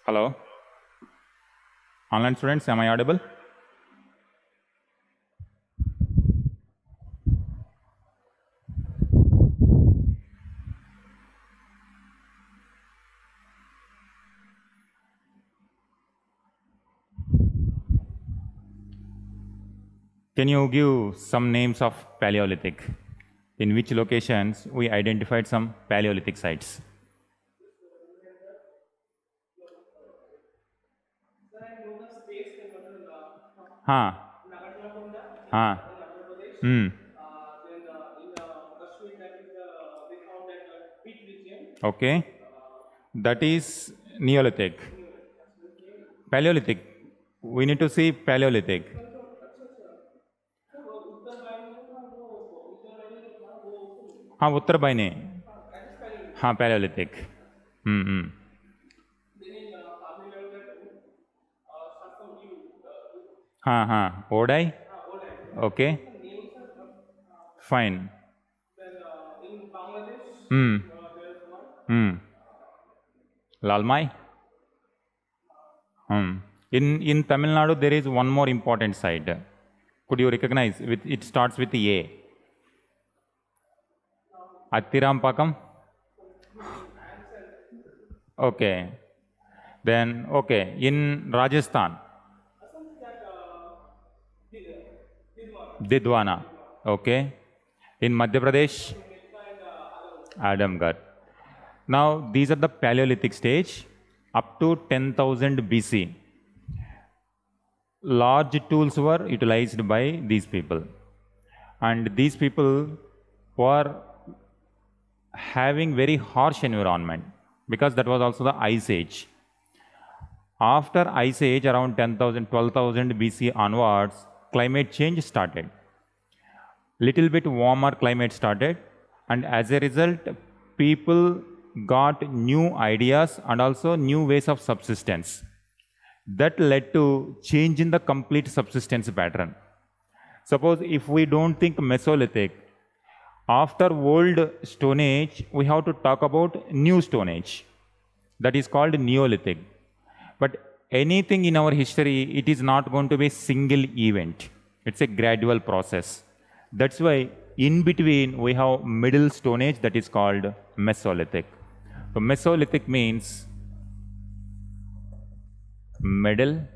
Hello. Online students, am I audible? Can you give some names of Paleolithic? In which locations we identified some Paleolithic sites? हाँ हाँ Okay, that is Neolithic. Paleolithic. We need to see Paleolithic. हाँ उत्तर बाइने हाँ Paleolithic. हाँ हाँ ODI. Okay, fine. Lalmai. In Tamil Nadu there is one more important site. Could you recognize? It starts with A. Attirampakam. Okay. Then okay, in Rajasthan. Didwana. Okay. In Madhya Pradesh. Adamgarh. Now these are the Paleolithic stage up to 10,000 BC. Large tools were utilized by these people, and these people were having very harsh environment because that was also the Ice Age. After Ice Age, around 10,000, 12,000 BC onwards, climate change started. Little bit warmer climate started, and as a result, people got new ideas and also new ways of subsistence. That led to change in the complete subsistence pattern. Suppose if we don't think Mesolithic, after old Stone Age, we have to talk about new Stone Age. That is called Neolithic. But anything in our history, it is not going to be a single event. It's a gradual process. That's why in between we have Middle Stone Age, that is called Mesolithic. So Mesolithic means Middle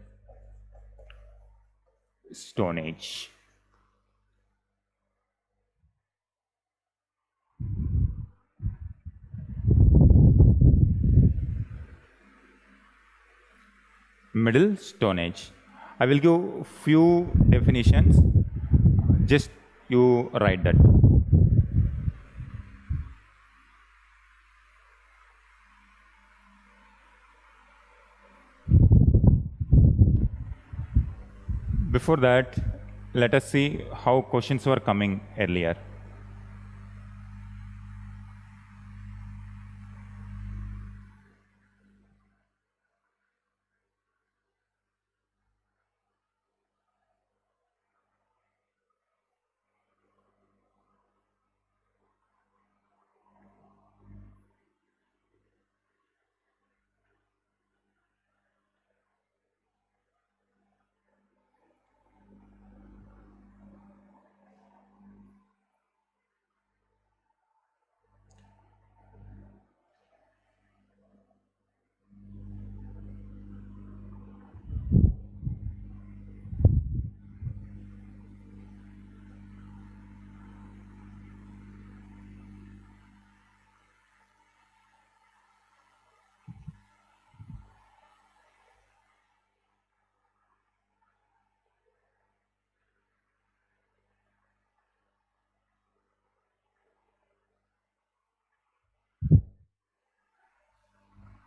Stone Age. Middle Stone Age. I will give few definitions. Just you write that. Before that, let us see how questions were coming earlier.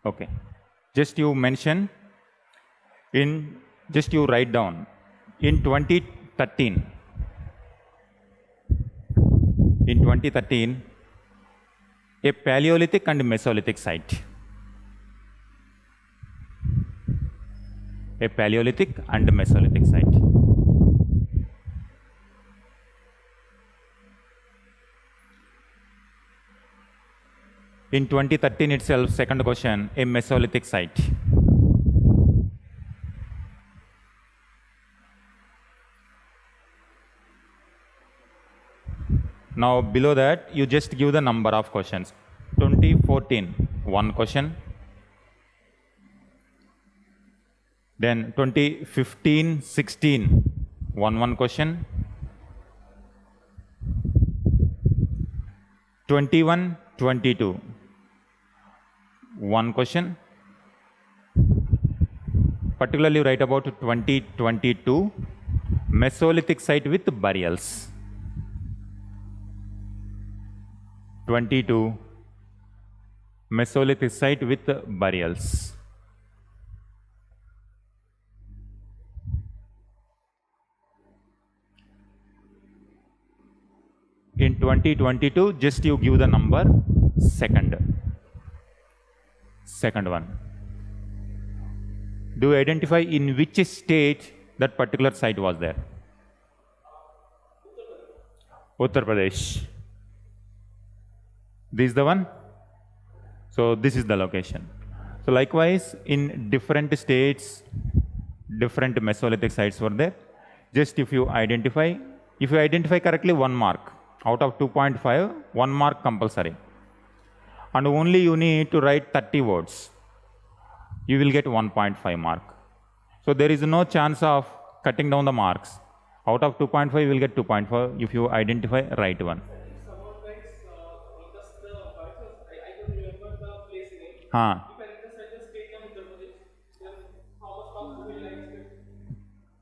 Okay. Just you mention just you write down in 2013. In 2013, a Paleolithic and Mesolithic site. A Paleolithic and Mesolithic site. In 2013 itself, second question, a Mesolithic site. Now below that, you just give the number of questions. 2014, one question. Then 2015, 16, one question. 21, 22, one question. Particularly write about 2022, Mesolithic site with burials. 22, Mesolithic site with burials. In 2022, just you give the number second one. Do you identify in which state that particular site was there? Uttar Pradesh. This is the one. So this is the location. So likewise, in different states, different Mesolithic sites were there. Just if you identify correctly, 1 mark. Out of 2.5, 1 mark compulsory. And only you need to write 30 words. You will get 1.5 mark. So there is no chance of cutting down the marks. Out of 2.5, you will get 2.4 if you identify right one.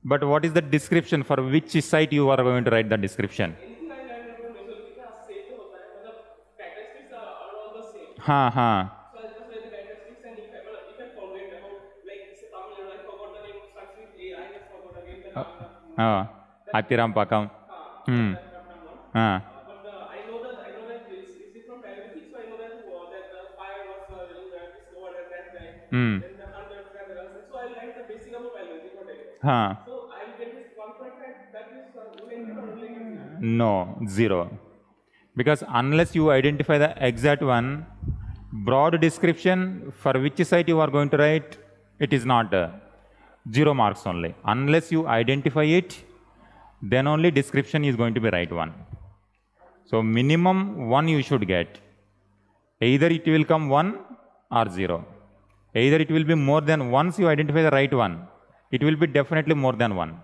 But what is the description? For which site you are going to write the description? Atiram Pakam. No, 0. Because unless you identify the exact one, broad description for which site you are going to write, it is not 0 marks only. Unless you identify it, then only description is going to be right one. So minimum 1 you should get. Either it will come 1 or 0. Either it will be more than, once you identify the right one, it will be definitely more than 1.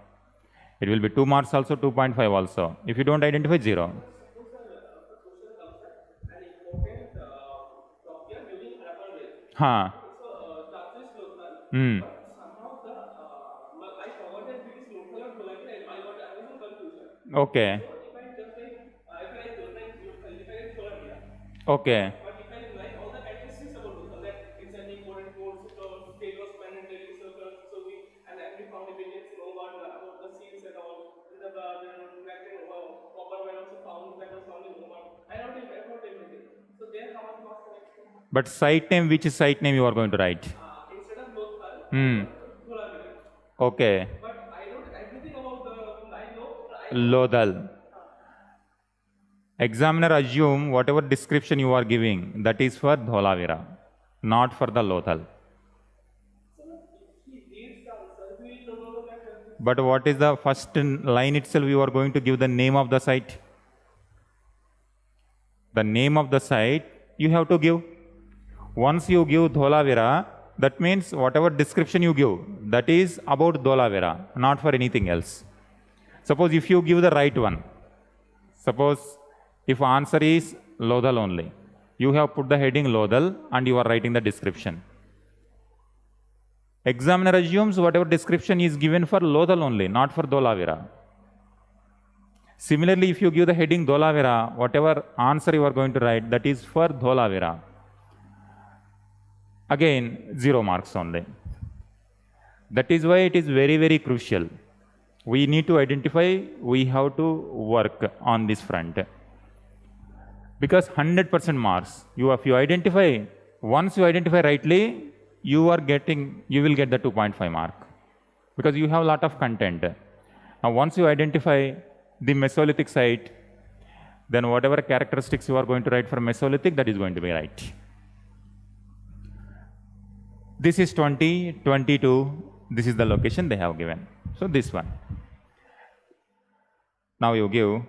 It will be 2 marks also, 2.5 also. If you don't identify, 0. Okay. Okay. But site name, which site name you are going to write? Instead of Lothal, okay. But I know everything about Lodhal. Examiner assume whatever description you are giving, that is for Dholavira, not for the Lothal. But what is the first line itself? You are going to give the name of the site. The name of the site you have to give. Once you give Dholavira, that means whatever description you give, that is about Dholavira, not for anything else. Suppose if you give the right one, suppose if answer is Lodhal only, you have put the heading Lodhal and you are writing the description. Examiner assumes whatever description is given for Lodhal only, not for Dholavira. Similarly, if you give the heading Dholavira, whatever answer you are going to write, that is for Dholavira. Again, 0 marks only. That is why it is very, very crucial. We need to identify, we have to work on this front. Because 100% marks, if you identify, once you identify rightly, you will get the 2.5 mark. Because you have a lot of content. Now, once you identify the Mesolithic site, then whatever characteristics you are going to write for Mesolithic, that is going to be right. This is 2022. This is the location they have given. So this one. Now you give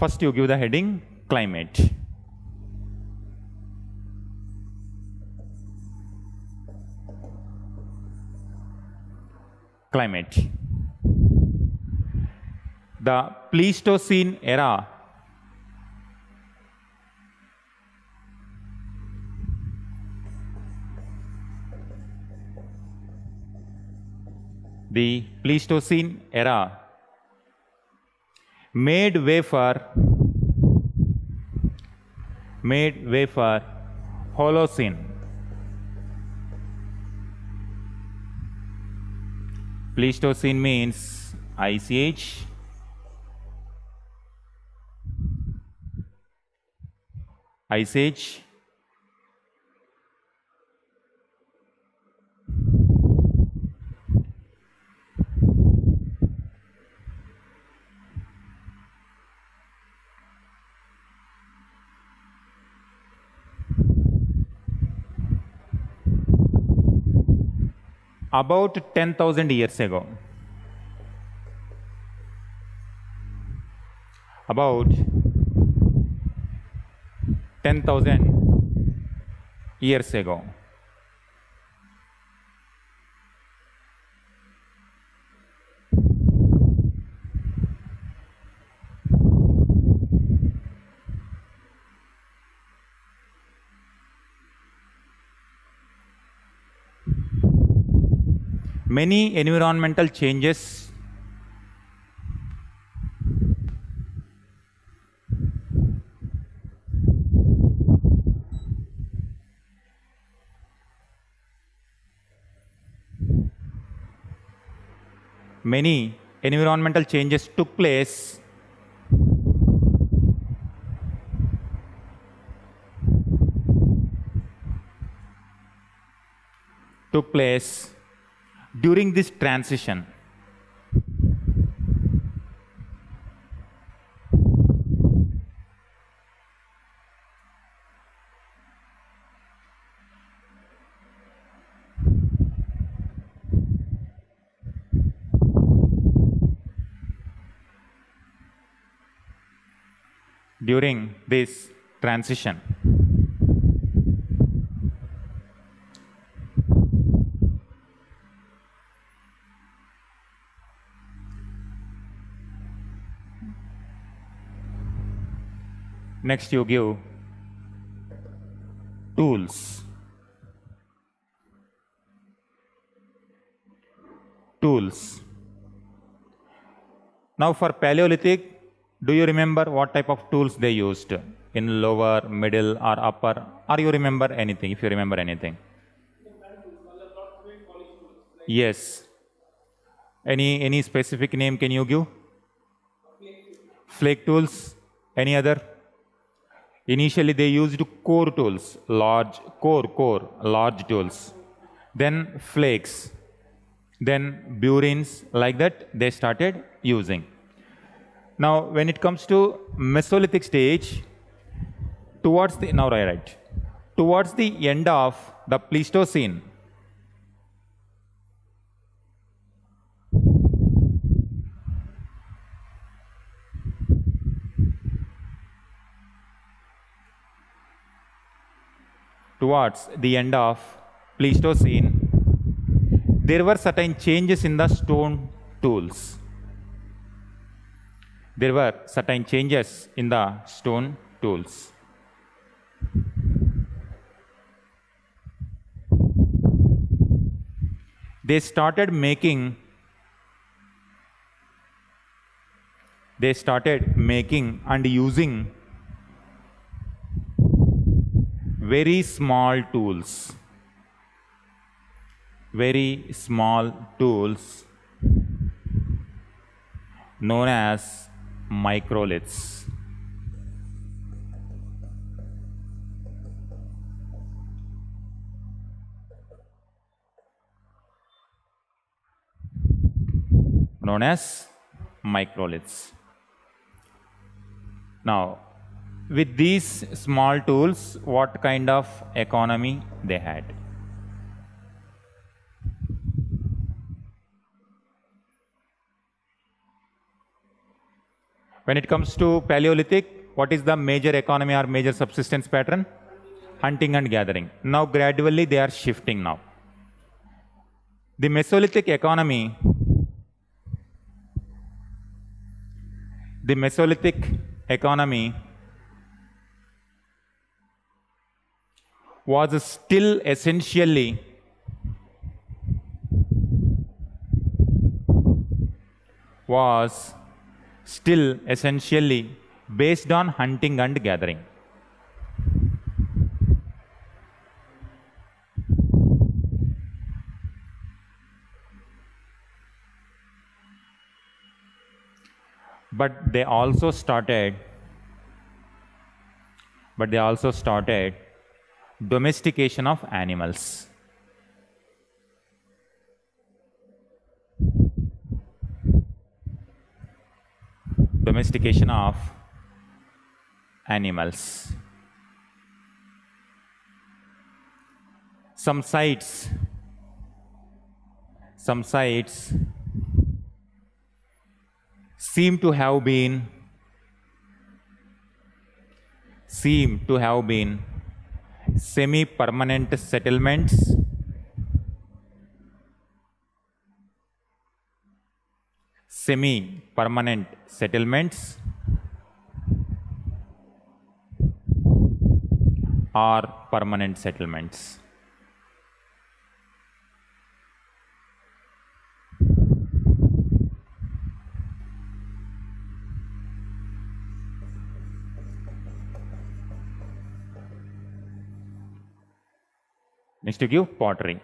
First you give the heading climate. Climate. The Pleistocene era. The Pleistocene era made way for Holocene. Pleistocene means Ice Age. Ice Age. About 10,000 years ago. About 10,000 years ago. Many environmental changes took place during this transition. During this transition. Next you give tools. Now for Paleolithic, do you remember what type of tools they used in lower, middle or upper? Or you remember anything, if you remember anything? Yes. Any specific name can you give? Flake tools. Any other? Initially they used core tools, large tools. Then flakes. Then burins, like that they started using. Now when it comes to Mesolithic stage, towards the end of the Pleistocene, there were certain changes in the stone tools. They started making and using very small tools known as microliths. Now, with these small tools, what kind of economy they had? When it comes to Paleolithic, what is the major economy or major subsistence pattern? Hunting and gathering. Now gradually they are shifting now. The Mesolithic economy, was still essentially based on hunting and gathering. But they also started domestication of animals. Domestication of animals. Some sites seem to have been semi-permanent settlements or permanent settlements. Next to give pottery.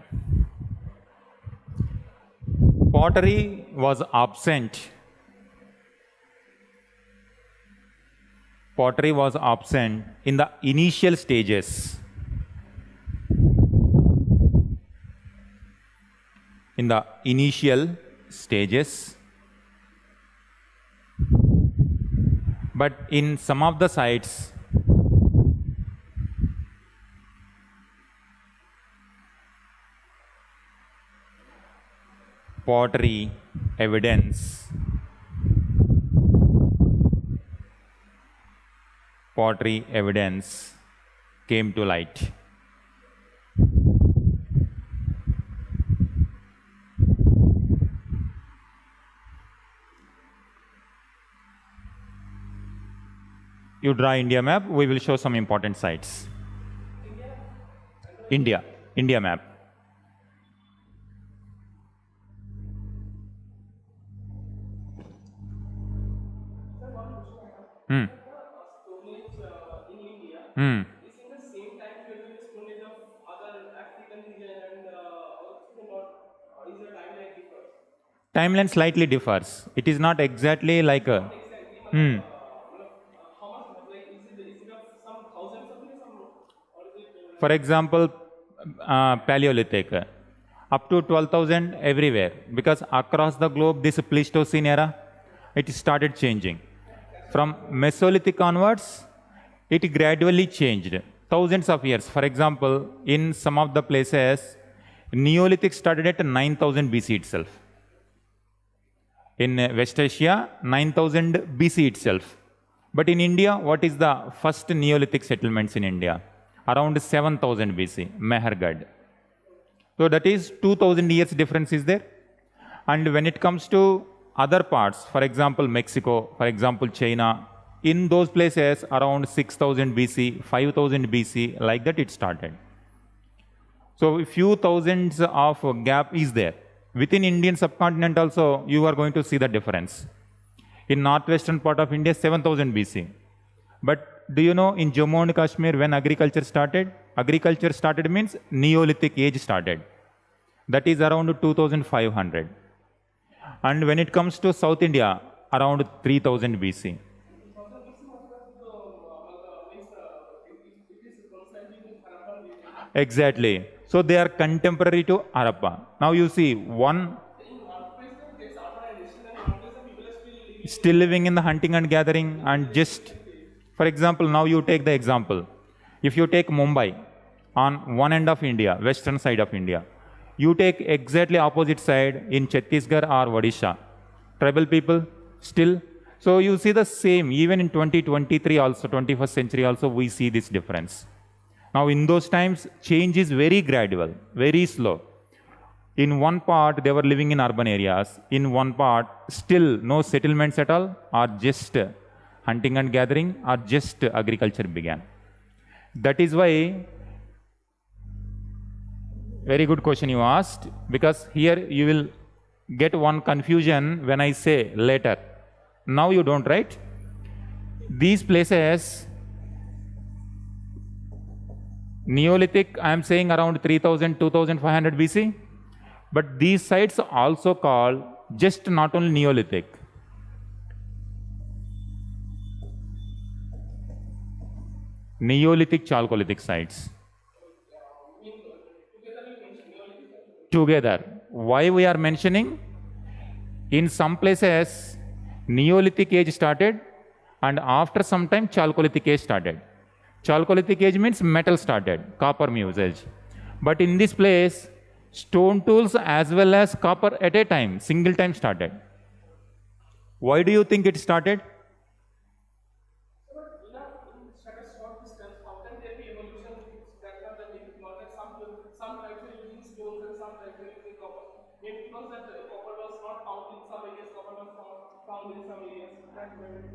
Pottery was absent. In the initial stages. But in some of the sites, pottery evidence came to light. You draw India map, we will show some important sites. India map. Stone Age in India is in the same time period with the Stone Age of other African region and is the timeline differs? Timeline slightly differs. It is not exactly like a. Exactly. How much? Like is it of some thousands of years, or is it? For example, Paleolithic, up to 12,000 everywhere, because across the globe, this Pleistocene era, it started changing. From Mesolithic onwards, it gradually changed. Thousands of years. For example, in some of the places, Neolithic started at 9,000 BC itself. In West Asia, 9,000 BC itself. But in India, what is the first Neolithic settlements in India? Around 7,000 BC, Mehergarh. So that is 2,000 years difference is there. And when it comes to other parts, for example, Mexico, for example, China, in those places around 6,000 BC, 5,000 BC, like that it started. So a few thousands of gap is there. Within Indian subcontinent also, you are going to see the difference. In northwestern part of India, 7,000 BC. But do you know in Jammu and Kashmir when agriculture started? Agriculture started means Neolithic age started. That is around 2,500. And when it comes to South India, around 3,000 BC. Exactly. So they are contemporary to Harappa. Now you see, one still living in the hunting and gathering, and just, for example, now you take the example. If you take Mumbai on one end of India, western side of India, you take exactly opposite side in Chhattisgarh or Odisha. Tribal people still So you see the same, even in 2023 also, 21st century also, we see this difference. Now in those times, change is very gradual, very slow. In one part, they were living in urban areas. In one part, still no settlements at all, or just hunting and gathering, or just agriculture began. That is why, very good question you asked, because here you will get one confusion when I say later. Now you don't, right? These places, Neolithic, I am saying around 3000, 2500 BC. But these sites are also called just not only Neolithic. Neolithic Chalcolithic sites. Together. Why we are mentioning? In some places, Neolithic age started, and after some time, Chalcolithic age started. Chalcolithic age means metal started, copper usage. But in this place, stone tools as well as copper at a time, single time started. Why do you think it started?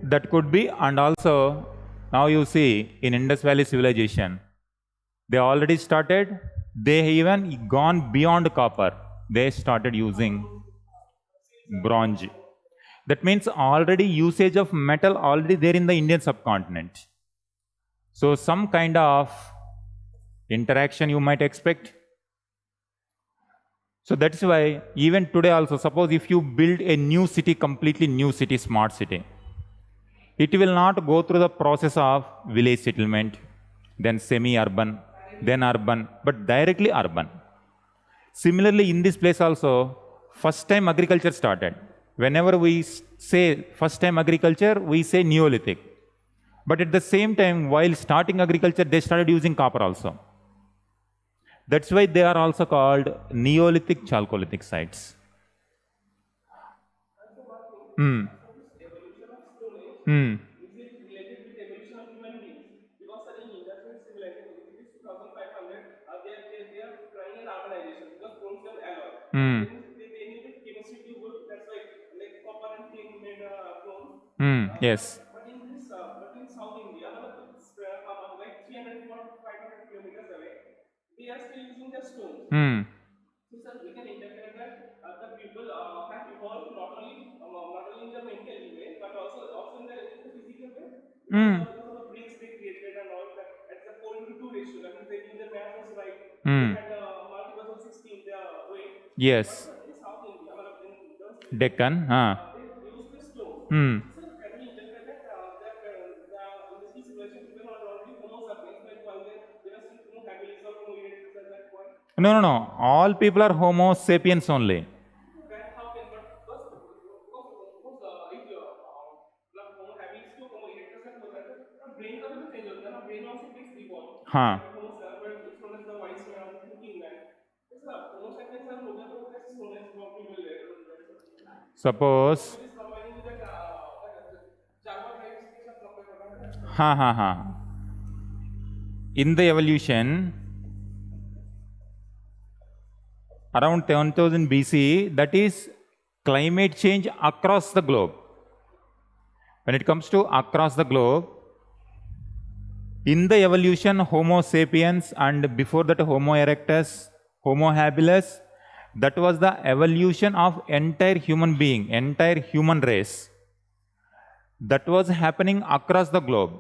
That could be, and also now you see in Indus Valley civilization, they already started, they even gone beyond copper. They started using bronze. That means already usage of metal already there in the Indian subcontinent. So some kind of interaction you might expect. So that's why even today also, suppose if you build a new city, completely new city, smart city, it will not go through the process of village settlement, then semi-urban, then urban, but directly urban. Similarly, in this place also, first time agriculture started. Whenever we say first time agriculture, we say Neolithic. But at the same time, while starting agriculture, they started using copper also. That's why they are also called Neolithic Chalcolithic sites. Hmm. Hmm. Hmm. Hmm. Yes. But in South India, like 300 or 500 kilometers away, they are still using their stones. Hmm. So, sir, we can interpret that the people have evolved not only in the mental way, but also in the physical way. Because of the bricks they created and all that, at the 4:2 ratio, that means they think the math was right. They had multiples of 16 way. Yes. But in South India, in those Deccan. they use the stone. So, can we interpret that in this civilization, people are already Homo sapiens, like while there are still Homo habilis or Homo erectus at that point? No, no, no. All people are Homo sapiens only. How can, but because Homo habilis to Homo erectus and that brain का भी change होता है ना, brain also gets evolved. हाँ. Homo sapiens is known as the wise man, thinking man. It's Homo sapiens are लोगों को कैसे known as people there. Suppose. It is combining with that Java types के साथ compare करना है. हाँ. In the evolution, around 10,000 BC, that is climate change across the globe. When it comes to across the globe, in the evolution, Homo sapiens and before that Homo erectus, Homo habilis, that was the evolution of entire human being, entire human race. That was happening across the globe.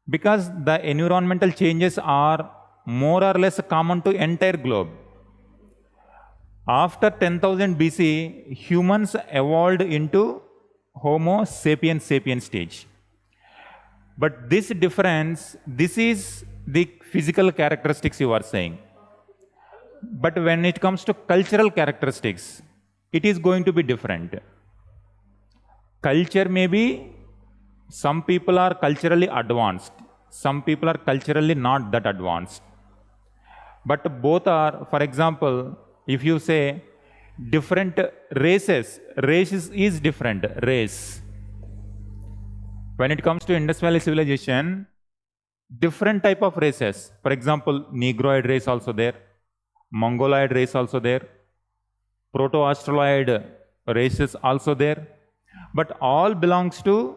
Because the environmental changes are more or less common to entire globe. After 10,000 BC, humans evolved into Homo sapiens sapiens stage. But this difference, this is the physical characteristics you are saying. But when it comes to cultural characteristics, it is going to be different. Culture may be, some people are culturally advanced, some people are culturally not that advanced. But both are, for example, if you say different races. Race is different, race. When it comes to Indus Valley civilization, different type of races. For example, Negroid race also there, Mongoloid race also there, Proto-Australoid races also there, but all belongs to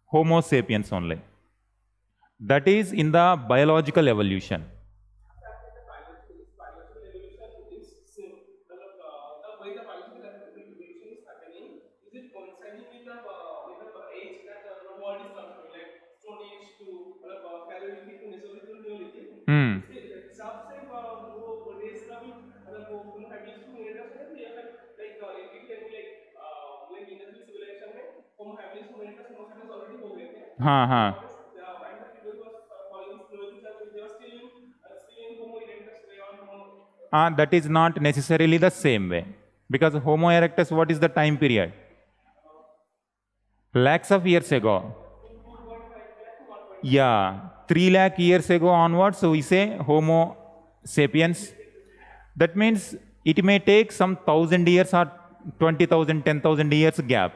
Homo sapiens only. That is in the biological evolution. Hmm. हाँ हाँ that is not necessarily the same way, because Homo erectus, what is the time period? Lakhs of years ago. Yeah, 3 lakh years ago onwards, so we say Homo sapiens. That means it may take some 1,000 years or 20,000, 10,000 years gap.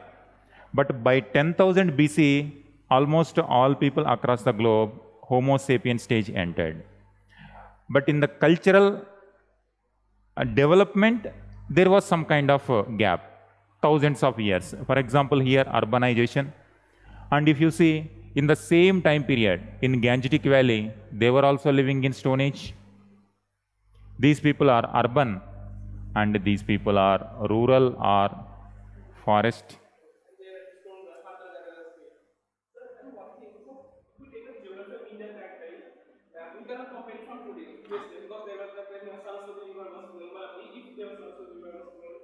But by 10,000 BC, almost all people across the globe, Homo sapiens stage entered. But in the cultural development, there was some kind of gap, thousands of years. For example, here urbanization. And if you see, in the same time period, in Gangetic Valley, they were also living in Stone Age. These people are urban, and these people are rural or forest.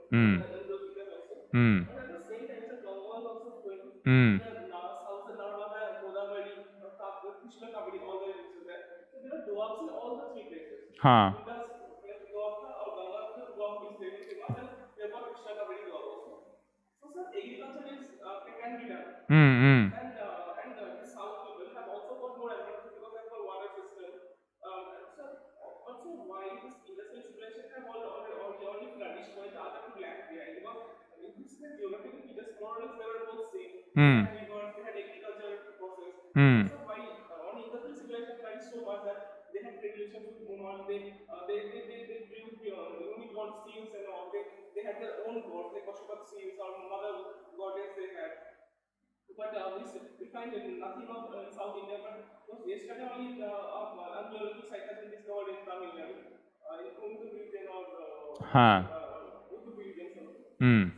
Hmm. Hmm. Hmm. हाँ. Hmm. Hmm. Hmm. हाँ. Hmm.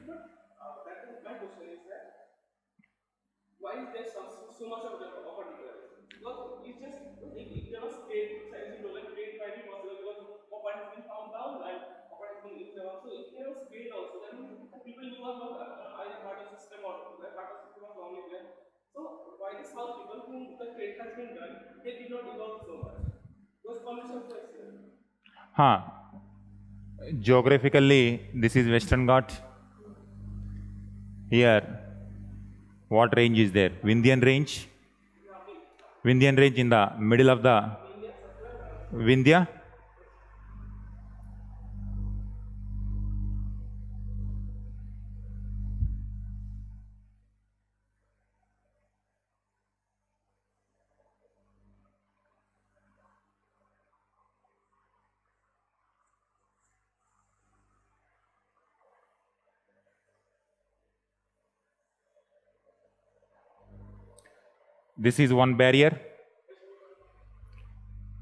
हाँ. Geographically, this is Western Ghats. Here, what range is there? Vindhyan range. Vindhyan range in the middle of the Vindhya. This is one barrier.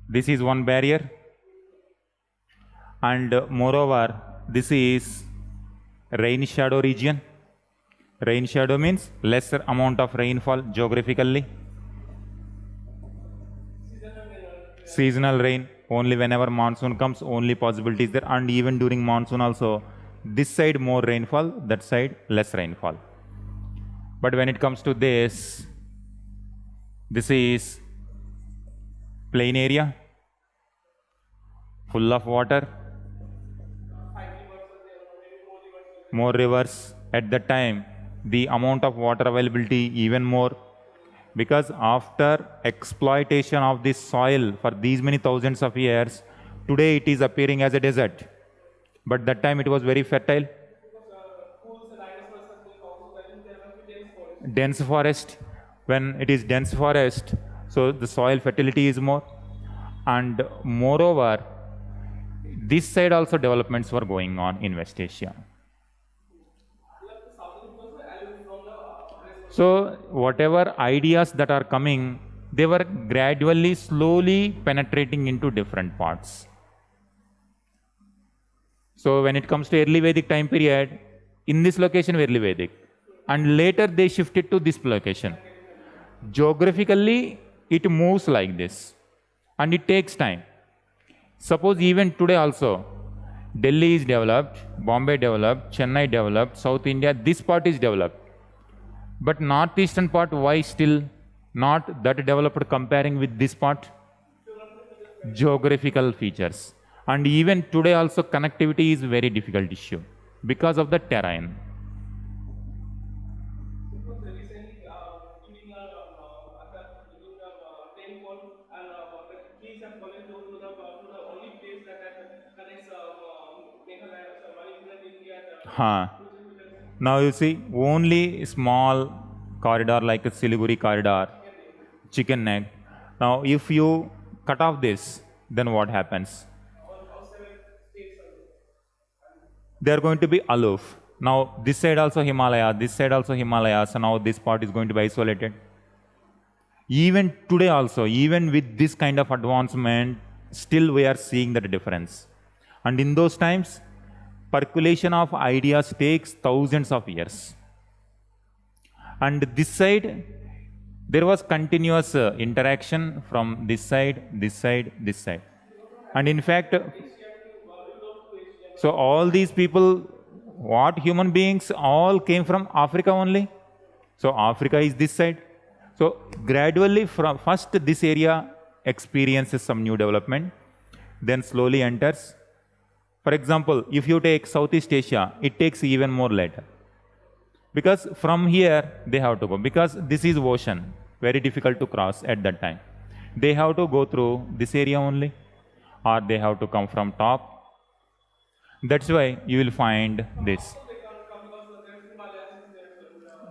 This is one barrier. And moreover, this is rain shadow region. Rain shadow means lesser amount of rainfall geographically. Seasonal rain, only whenever monsoon comes, only possibilities there. And even during monsoon also, this side more rainfall, that side less rainfall. But when it comes to this is plain area, full of water, more rivers. At that time, the amount of water availability even more, because after exploitation of this soil for these many thousands of years, today it is appearing as a desert. But that time it was very fertile. dense forest. When it is dense forest, so the soil fertility is more. And moreover, this side also developments were going on in West Asia. So whatever ideas that are coming, they were gradually, slowly penetrating into different parts. So when it comes to early Vedic time period, in this location early Vedic, and later they shifted to this location. Geographically, it moves like this, and it takes time. Suppose even today also, Delhi is developed, Bombay developed, Chennai developed, South India, this part is developed. But northeastern part, why still not that developed comparing with this part? Geographical features. And even today also connectivity is very difficult issue because of the terrain. Huh. Now you see, only small corridor like a Siliguri corridor, chicken neck. Now if you cut off this, then what happens? They are going to be aloof. Now this side also Himalaya, this side also Himalaya, so now this part is going to be isolated. Even today also, even with this kind of advancement, still we are seeing that difference. And in those times, percolation of ideas takes thousands of years. And this side, there was continuous interaction from this side, this side, this side. And in fact, so all these people, what human beings, all came from Africa only. So Africa is this side. So gradually, from first this area experiences some new development, then slowly enters. For example, if you take Southeast Asia, it takes even more later. Because from here, they have to go. Because this is ocean, very difficult to cross at that time. They have to go through this area only, or they have to come from top. That's why you will find this.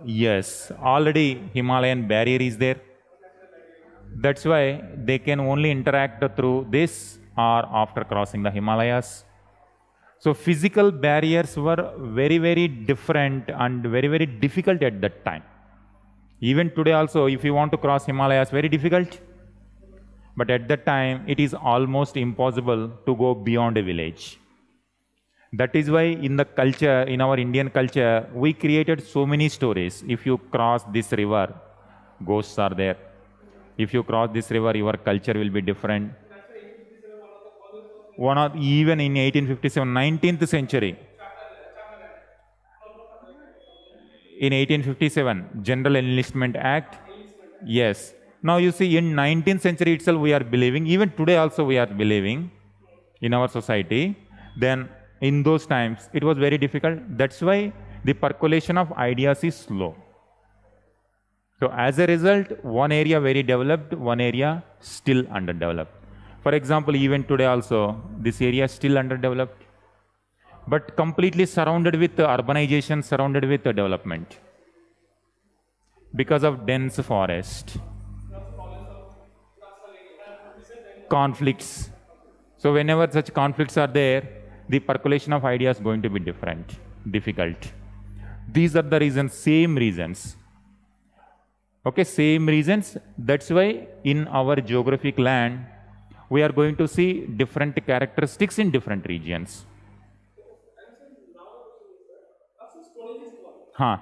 Yes, already Himalayan barrier is there. That's why they can only interact through this or after crossing the Himalayas. So physical barriers were very, very different and very, very difficult at that time. Even today also, if you want to cross Himalayas, very difficult. But at that time, it is almost impossible to go beyond a village. That is why in the culture, in our Indian culture, we created so many stories. If you cross this river, ghosts are there. If you cross this river, your culture will be different. One of, even in 1857, 19th century, in 1857, General Enlistment Act, yes. Now you see, in 19th century itself, we are believing, even today also we are believing in our society, then in those times, it was very difficult. That's why the percolation of ideas is slow. So as a result, one area very developed, one area still underdeveloped. For example, even today also, this area is still underdeveloped, but completely surrounded with urbanization, surrounded with development because of dense forest. Conflicts. So whenever such conflicts are there, the percolation of ideas is going to be difficult. These are the reasons, same reasons. Okay, same reasons. That's why in our geographic land, we are going to see different characteristics in different regions. Huh.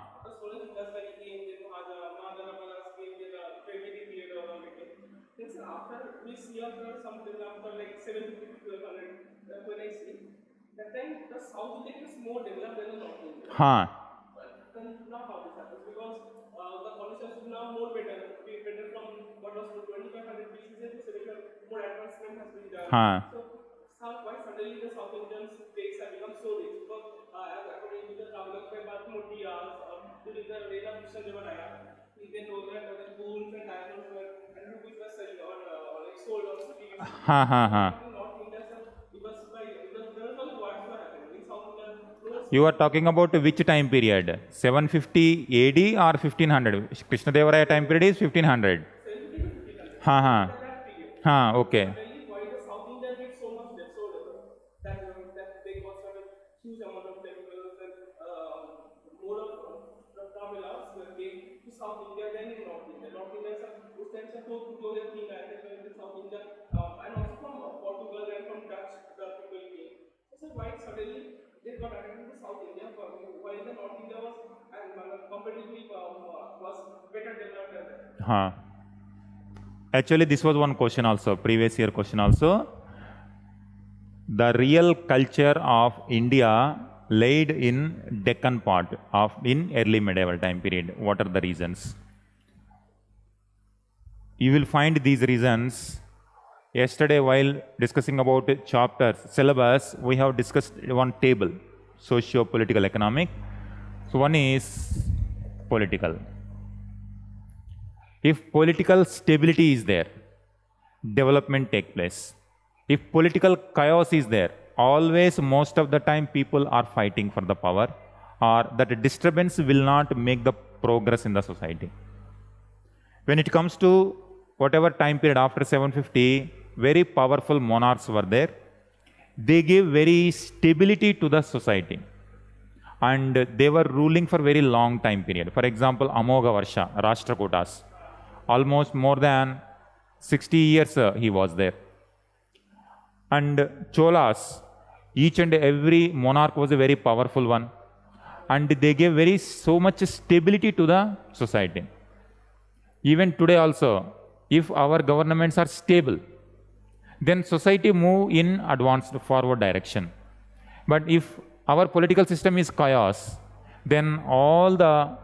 Huh. Huh. Ha ha ha. You are talking about which time period? 750 AD or 1500? Krishna Devaraya time period is 1500. Ha ha. Ha, okay. Suddenly, why the South India did so much that they got a huge amount of temples and more of Tamilas were came to South India than in North India. North India was a tutorial thing in South India, and also from Portugal and from Dutch, the people came. So why suddenly they got attracted to South India, while the North India was and comparatively was better developed than that. Ha. Actually, this was one question also, previous year question also. The real culture of India laid in Deccan part of in early medieval time period. What are the reasons? You will find these reasons. Yesterday, while discussing about chapters, syllabus, we have discussed one table, socio-political economic. So one is political. If political stability is there, development take place. If political chaos is there, always most of the time people are fighting for the power, or that disturbance will not make the progress in the society. When it comes to whatever time period after 750, very powerful monarchs were there. They gave very stability to the society. And they were ruling for very long time period. For example, Amogha Varsha, Rashtrakutas. Almost more than 60 years he was there. And Cholas, each and every monarch was a very powerful one. And they gave so much stability to the society. Even today also, if our governments are stable, then society move in advanced forward direction. But if our political system is chaos, then all the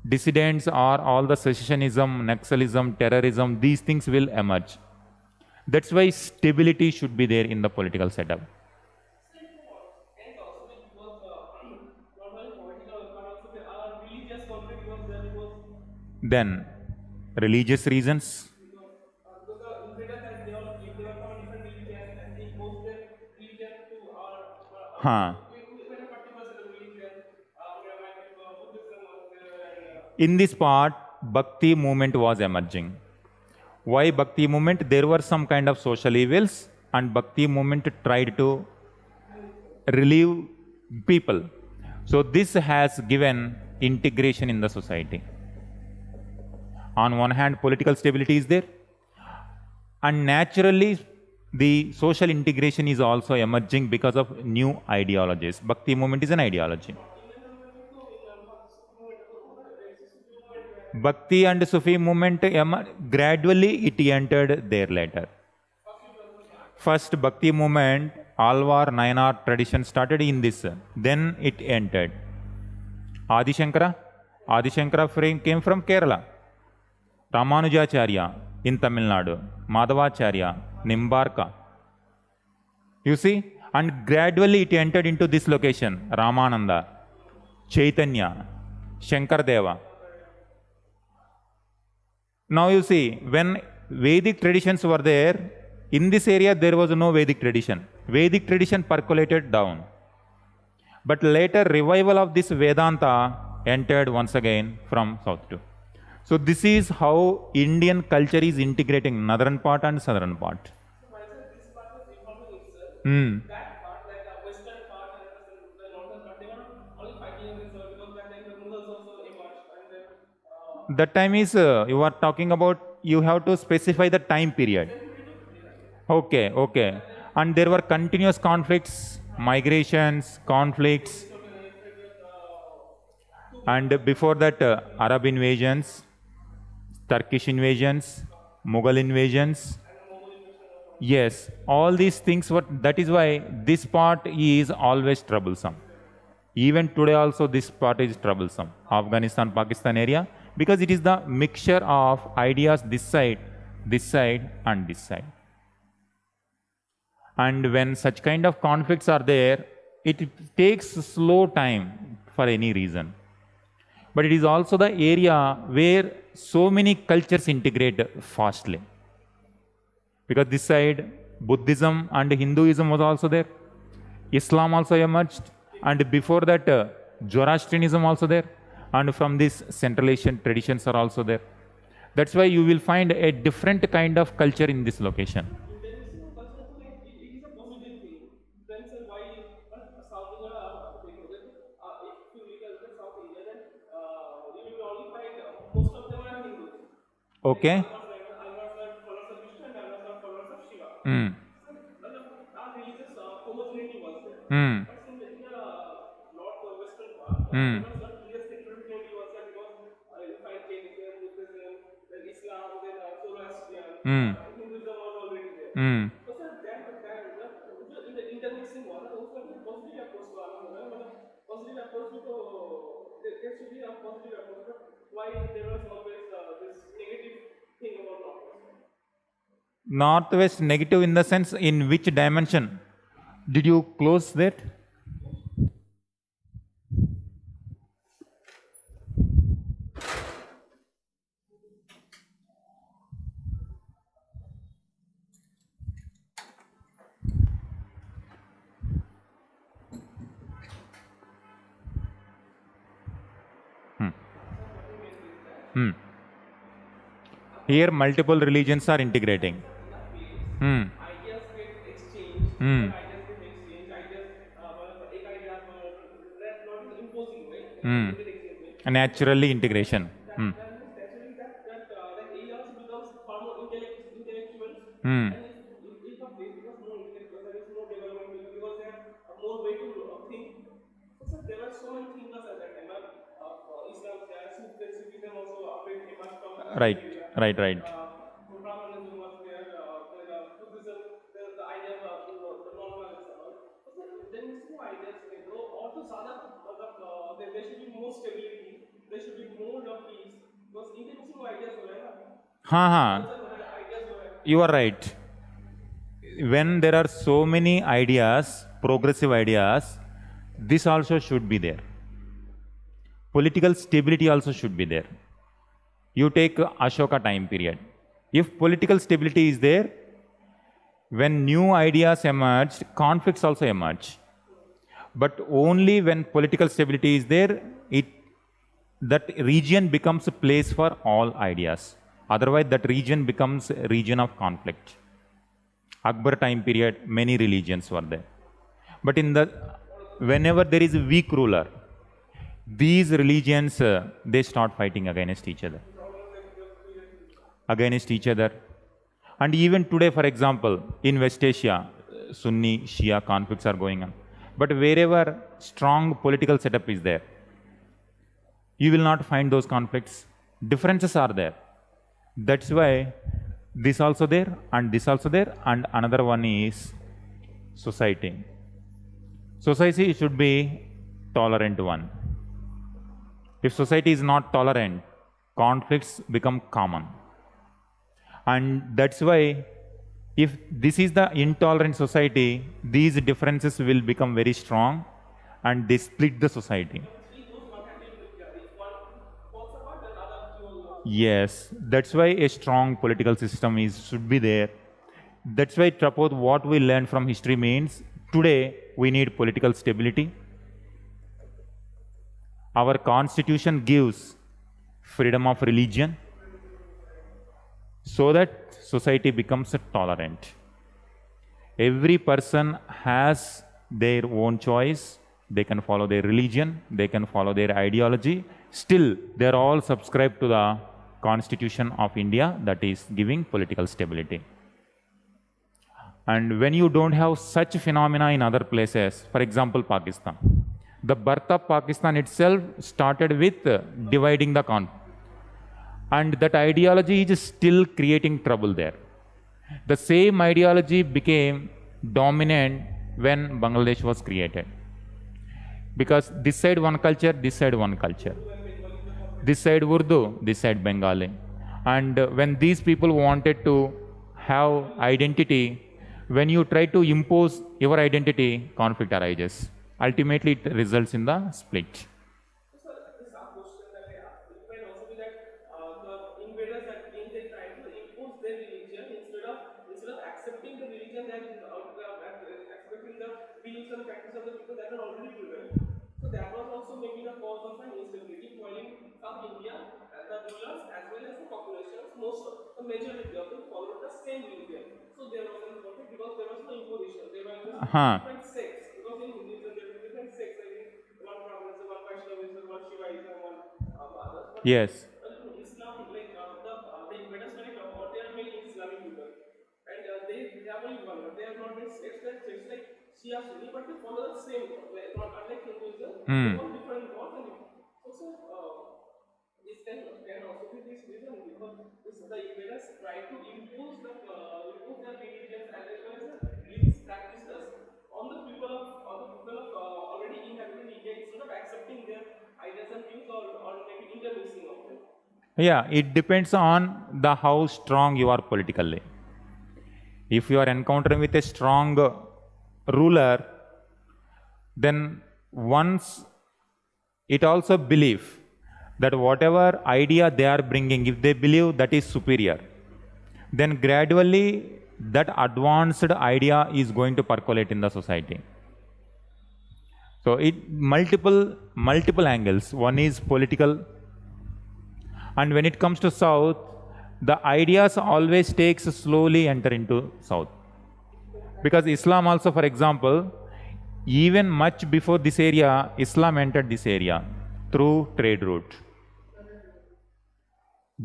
dissidents or all the secessionism, Naxalism, terrorism, these things will emerge. That's why stability should be there in the political setup. And also because not only political but also the religious conflict was there because Then, religious reasons. because the invaders as they were from different religions and they imposed their religion to our Huh. even a particular set of religion, Buddhism was there and In this part, Bhakti movement was emerging. Why Bhakti movement? There were some kind of social evils, and Bhakti movement tried to relieve people. So this has given integration in the society. On one hand, political stability is there, and naturally the social integration is also emerging because of new ideologies. Bhakti movement is an ideology. Bhakti and Sufi movement, gradually it entered there later. First Bhakti movement, Alvar, Nayanar tradition started in this. Then it entered. Adi Shankara came from Kerala. Ramanujacharya in Tamil Nadu. Madhavacharya, Nimbarka. You see? And gradually it entered into this location. Ramananda, Chaitanya, Shankardeva. Now you see, when Vedic traditions were there, in this area there was no Vedic tradition. Vedic tradition percolated down. But later revival of this Vedanta entered once again from south too. So this is how Indian culture is integrating northern part and southern part. so while this part was reforming itself, that part like the western part and the northern part they were only fighting against because that time the Mughals also emerged and then That time is, you are talking about, you have to specify the time period. Okay, okay. And there were continuous conflicts, migrations, conflicts. And before that, Arab invasions, Turkish invasions, Mughal invasions. Yes, all these things were, that is why this part is always troublesome. Even today also this part is troublesome, Afghanistan, Pakistan area, because it is the mixture of ideas this side and this side. And when such kind of conflicts are there, it takes slow time for any reason. But it is also the area where so many cultures integrate fastly. Because this side, Buddhism and Hinduism was also there. Islam also emerged. And before that, Zoroastrianism also there. And from this Central Asian traditions are also there. That's why you will find a different kind of culture in this location. International culture to like it is a positive thing. Then say why South India if you look at the South India then you will only find most of them are Hindus. Like Okay? almost like followers of Vishnu and almost like followers of Shiva. Hmm. So our religious homogeneity was there. Hmm. But in the northwestern part, Hmm. there was not clear security was there because you find Jainism, Buddhism, then Islam, then Zoroastrian, Hmm. Hinduism was already there. Hmm. So sir, in the intermixing one, उसका भी positive approach को आना होगा मतलब positive approach को there should be a positive approach. But why there was always this negative thing about Northwest? Northwest negative in the sense in which dimension? Did you close that? Hmm. Here multiple religions are integrating. Hmm. Ideas get exchanged, Hmm. ideas मतलब एक idea not imposing way, Hmm. interexchanging way. Naturally integration. Hmm. That means naturally that areas becomes far more intellectual. Hmm. And if a place becomes more intellectual, there is more development because they have more way to think. So there are so many thinkers at that time. Islam, Sufism also emerged from this Right. area. Right. Brahmanism was there, Buddhism, the idea of the non-violence. So there is no ideas. Or to ज़्यादा मतलब there should be more stability, there should be more peace. Because intermixing ideas हो रहा है ना, हाँ. ideas हो रहा है. You are right. When there are so many ideas, progressive ideas, this also should be there. Political stability also should be there. You take Ashoka time period. If political stability is there, when new ideas emerge, conflicts also emerge. But only when political stability is there, that region becomes a place for all ideas. Otherwise, that region becomes a region of conflict. Akbar time period, many religions were there. But whenever there is a weak ruler, these religions, they start fighting against each other. And even today, for example, in West Asia, Sunni, Shia conflicts are going on. But wherever strong political setup is there, you will not find those conflicts. Differences are there. That's why this also there and this also there, and another one is society. Society should be tolerant one. If society is not tolerant, conflicts become common. And that's why if this is the intolerant society, these differences will become very strong and they split the society. Yes, that's why a strong political system should be there. That's why, Trapod, what we learned from history means today we need political stability. Our constitution gives freedom of religion so that society becomes tolerant. Every person has their own choice. They can follow their religion, they can follow their ideology. Still, they're all subscribed to the Constitution of India that is giving political stability. And when you don't have such phenomena in other places, for example, Pakistan, the birth of Pakistan itself started with dividing the country. And that ideology is still creating trouble there. The same ideology became dominant when Bangladesh was created. Because this side one culture, this side one culture. This side Urdu, this side Bengali. And when these people wanted to have identity, when you try to impose your identity, conflict arises. Ultimately, it results in the split. So this question that I asked, it might also be that the invaders that came, they tried to impose their religion instead of accepting the religion that is accepted accepting the beliefs and practice of the people that are already prevalent. So that was also maybe the cause of an instability while in South India, the rulers as well as the populations, the majority of them followed the same religion. So there was an conflict because there was no imposition. There were just different sects. Because in Hinduism there were different sects. One Brahmanism, one Vaishnavism, one Shivaism, one others. But Yes. Islam, the Vedas, they are many Islamic people, and they are very one. They are not very sects like Shia Sunni, but they follow the same God. Not unlike Hinduism, they follow different gods, and also this can also be this reason because the Vedas try to impose their religions as well as the religious practices on the people of already inhabiting India instead of accepting their ideas and views or maybe intermixing of them. Yeah, it depends on the how strong you are politically. If you are encountering with a strong ruler, then once it also believe that whatever idea they are bringing, if they believe that is superior, then gradually that advanced idea is going to percolate in the society. So it multiple angles. One is political, and when it comes to South, the ideas always takes slowly enter into South. Because Islam also, for example, even much before this area, Islam entered this area through trade route.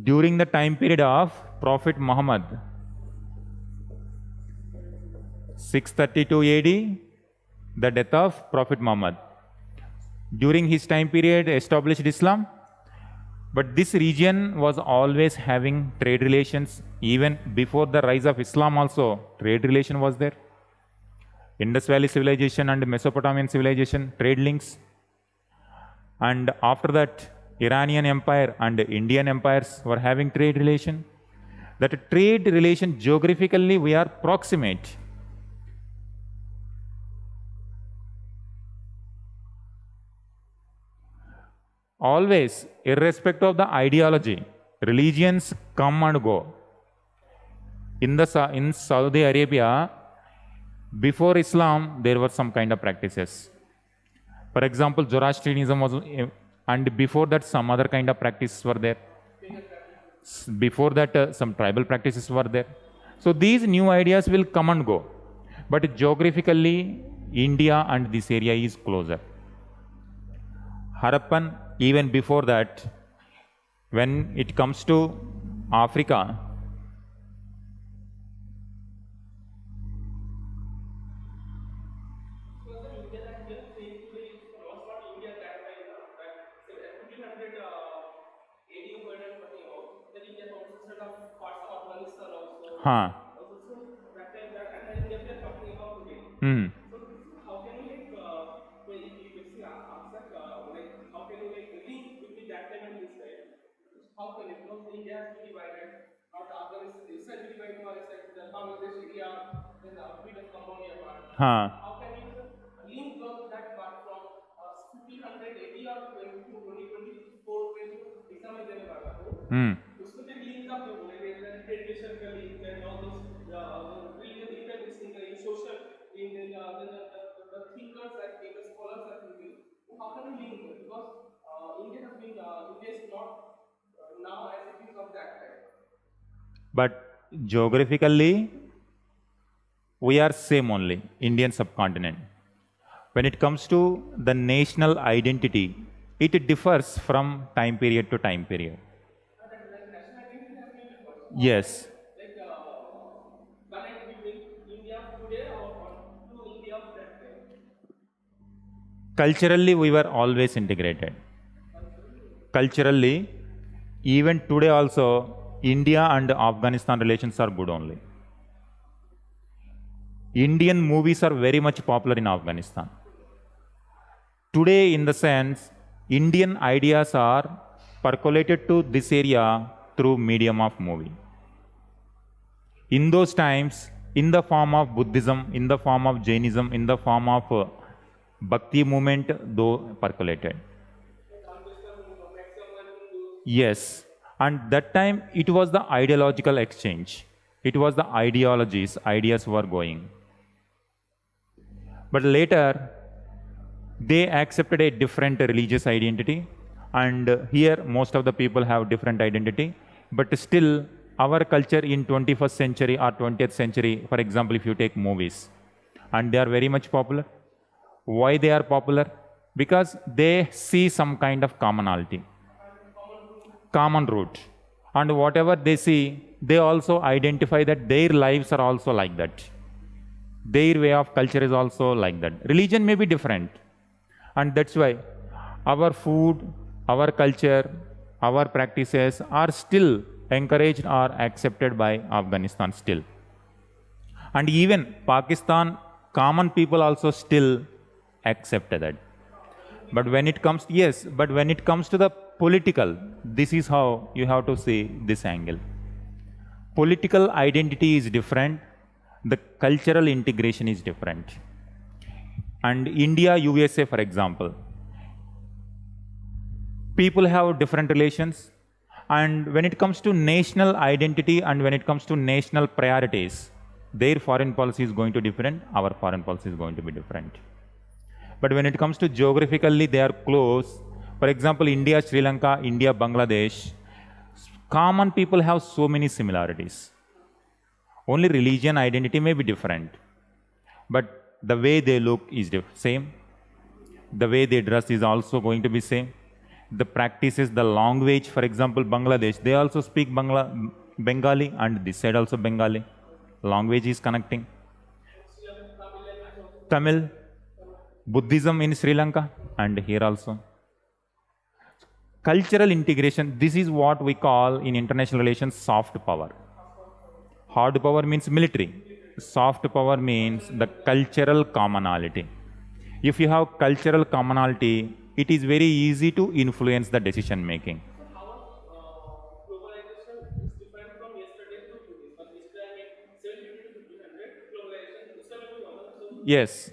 During the time period of Prophet Muhammad, 632 AD, the death of Prophet Muhammad. During his time period, established Islam, but this region was always having trade relations. Even before the rise of Islam also, trade relation was there. Indus Valley civilization and Mesopotamian civilization, trade links. And after that, Iranian Empire and Indian empires were having trade relation. That trade relation, geographically, we are proximate. Always, irrespective of the ideology, religions come and go. In Saudi Arabia, before Islam, there were some kind of practices. For example, Zoroastrianism was, and before that, some other kind of practices were there. Before that, some tribal practices were there. So these new ideas will come and go. But geographically, India and this area is closer. Harappan, even before that, when it comes to Africa, Huh. Hmm. How can you if you ask that, how can you link between that time and this time? How can you? Because India has been divided. Not Afghanistan, this side divided to other side. The Bangladesh area, then the bit of Cambodia part. Huh. How can you link that part from 1580 or 2024 exam में देने वाला हूँ? उसमें तो link up जो बोले tradition का link and all those religious intermixing का social link then the thinkers that the scholars are thinking. How can you link it? Because India has been India is not now as it is of that time. But geographically, we are same only, Indian subcontinent. When it comes to the national identity, it differs from time period to time period. Yes. Like connect between India today or to India of that time. Culturally, we were always integrated. Culturally, even today also, India and Afghanistan relations are good only. Indian movies are very much popular in Afghanistan. Today, in the sense, Indian ideas are percolated to this area through medium of movie. In those times, in the form of Buddhism, in the form of Jainism, in the form of Bhakti movement, though percolated. Yes, and that time it was the ideological exchange. It was the ideas were going. But later, they accepted a different religious identity, and here most of the people have different identity, but still our culture in 21st century or 20th century, for example, if you take movies, and they are very much popular. Why they are popular? Because they see some kind of commonality, common root, and whatever they see, they also identify that their lives are also like that. Their way of culture is also like that. Religion may be different, and that's why our food, our culture, our practices are still encouraged or accepted by Afghanistan still. And even Pakistan, common people also still accept that. But when it comes, yes, but when it comes to the political, this is how you have to see this angle. Political identity is different, the cultural integration is different. And India, USA, for example, people have different relations. And when it comes to national identity and when it comes to national priorities, their foreign policy is going to be different, our foreign policy is going to be different. But when it comes to geographically, they are close. For example, India, Sri Lanka, India, Bangladesh, common people have so many similarities. Only religion identity may be different, but the way they look is same. The way they dress is also going to be same. The practices, the language, for example, Bangladesh, they also speak Bengali, and this side also Bengali. Language is connecting. Tamil, Buddhism in Sri Lanka, and here also. Cultural integration, this is what we call in international relations soft power. Hard power means military. Soft power means the cultural commonality. If you have cultural commonality, it is very easy to influence the decision making. Globalization is different from yesterday to today. But yesterday, I mean, 750 to 1500, globalization is 71. So, Yes.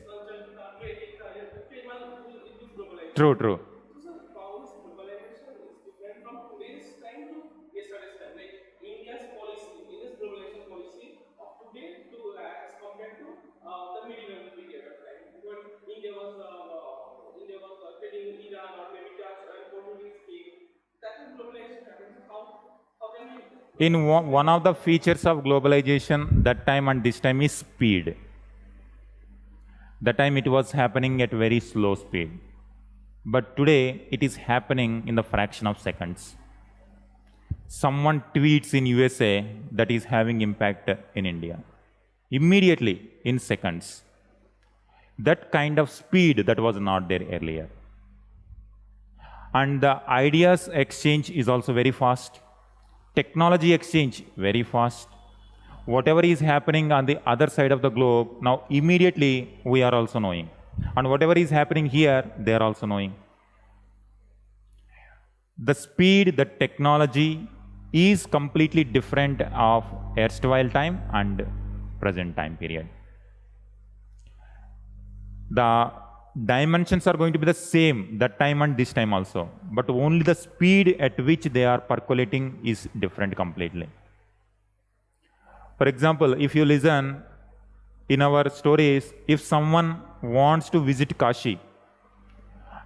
True, true. so how is globalization is different from today's time to yesterday's time? Like India's policy, India's globalization policy of today to as compared to the medieval period of time. When India was trading Iran or maybe Dutch and Portuguese speak, that is globalization happening. So how can we? In one of the features of globalization, that time and this time is speed. That time it was happening at very slow speed. But today it is happening in the fraction of seconds. Someone tweets in USA that is having impact in India. Immediately, in seconds. That kind of speed that was not there earlier. And the ideas exchange is also very fast. Technology exchange, very fast. Whatever is happening on the other side of the globe, now immediately we are also knowing. And whatever is happening here, they are also knowing. The speed, the technology is completely different of erstwhile time and present time period. The dimensions are going to be the same that time and this time also, but only the speed at which they are percolating is different completely. For example, if you listen in our stories, if someone wants to visit Kashi,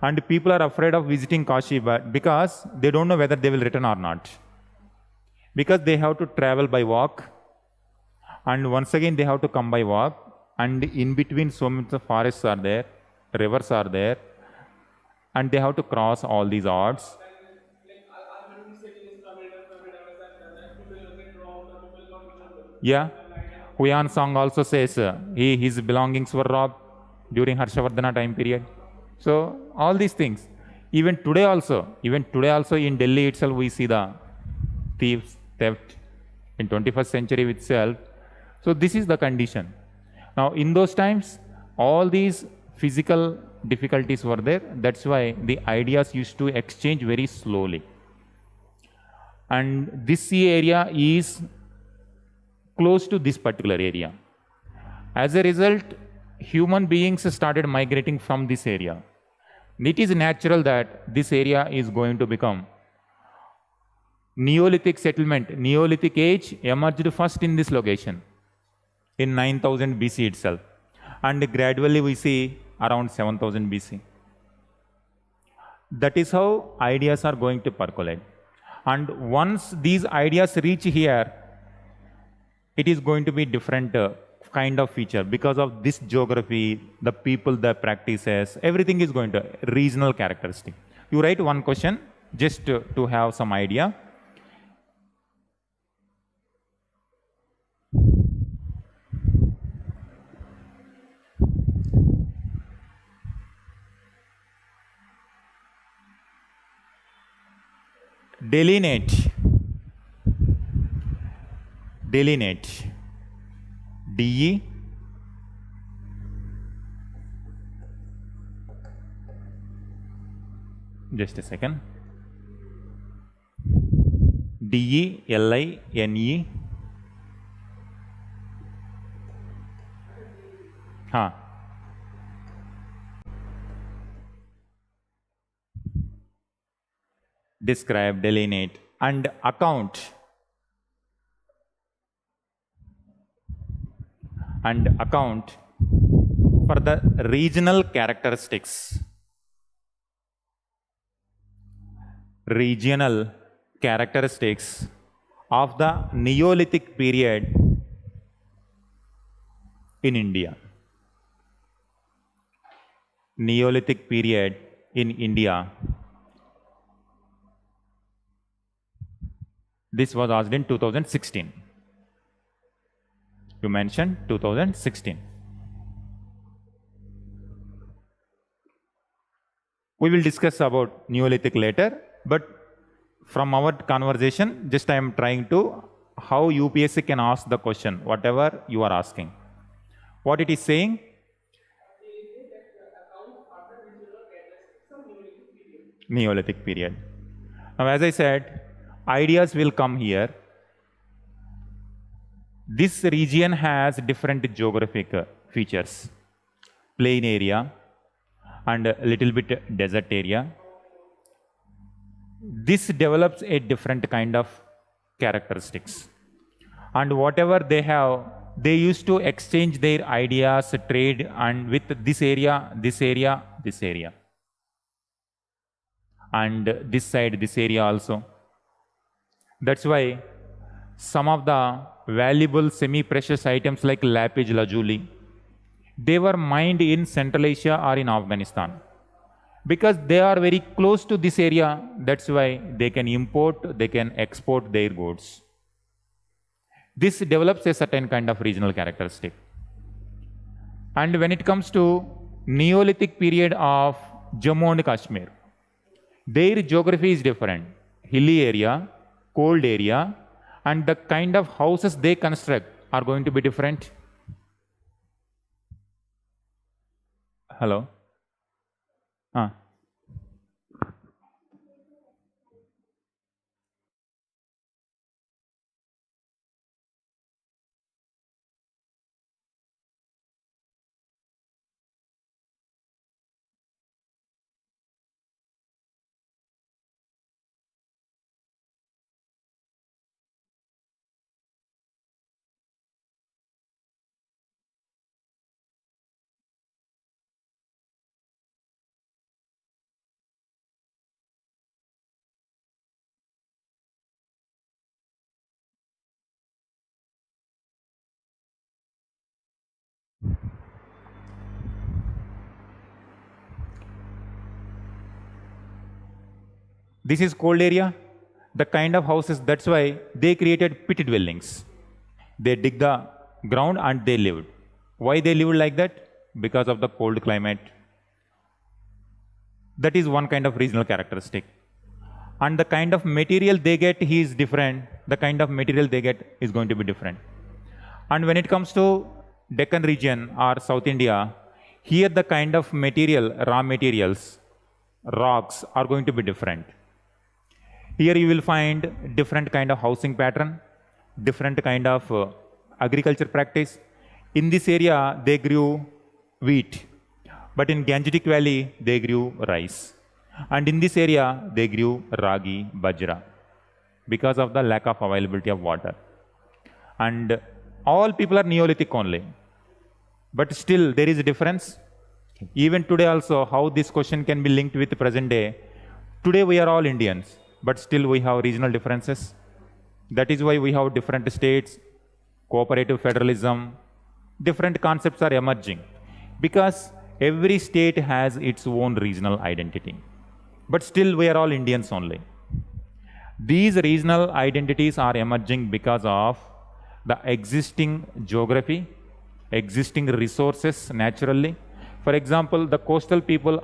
and people are afraid of visiting Kashi because they don't know whether they will return or not. Because they have to travel by walk, and once again they have to come by walk, and in between so many forests are there, rivers are there, and they have to cross all these odds. Yeah, Huyan song also says his belongings were robbed during Harshavardhana time period. So all these things, even today also in Delhi itself we see the thieves, theft in 21st century itself. So this is the condition. Now in those times, all these physical difficulties were there. That's why the ideas used to exchange very slowly. And this sea area is close to this particular area. As a result, human beings started migrating from this area. It is natural that this area is going to become Neolithic settlement. Neolithic age emerged first in this location in 9000 BC itself. and gradually we see around 7000 BC. That is how ideas are going to percolate. And once these ideas reach here, it is going to be different kind of feature because of this geography, the people, the practices, everything is going to regional characteristic. You write one question just to have some idea. Delineate. DE just a second. DELINE. Describe, delineate, and account. For the regional characteristics. Regional characteristics of the Neolithic period in India. Neolithic period in India. This was asked in 2016. You mentioned 2016. We will discuss about Neolithic later, but from our conversation, just I am trying to how UPSC can ask the question, whatever you are asking. What it is saying? Neolithic period. Now, as I said, ideas will come here. This region has different geographic features. Plain area and a little bit desert area. This develops a different kind of characteristics. And whatever they have, they used to exchange their ideas, trade, and with this area, this area, this area. And this side, this area also. That's why some of the valuable semi-precious items like lapis lazuli, they were mined in Central Asia or in Afghanistan. Because they are very close to this area, that's why they can import, they can export their goods. This develops a certain kind of regional characteristic. And when it comes to Neolithic period of Jammu and Kashmir, their geography is different. Hilly area, cold area, and the kind of houses they construct are going to be different. Hello? This is cold area, the kind of houses, that's why they created pit dwellings. They dig the ground and they lived. Why they lived like that? Because of the cold climate. That is one kind of regional characteristic. And the kind of material they get is different. The kind of material they get is going to be different. And when it comes to Deccan region or South India, here the kind of material, raw materials, rocks are going to be different. Here you will find different kind of housing pattern, different kind of agriculture practice. In this area, they grew wheat, but in Gangetic Valley, they grew rice. And in this area, they grew ragi, bajra, because of the lack of availability of water. And all people are Neolithic only. But still, there is a difference. Even today also, how this question can be linked with the present day. Today we are all Indians, but still we have regional differences. That is why we have different states, cooperative federalism, different concepts are emerging. Because every state has its own regional identity. But still we are all Indians only. These regional identities are emerging because of the existing geography, existing resources naturally. For example, the coastal people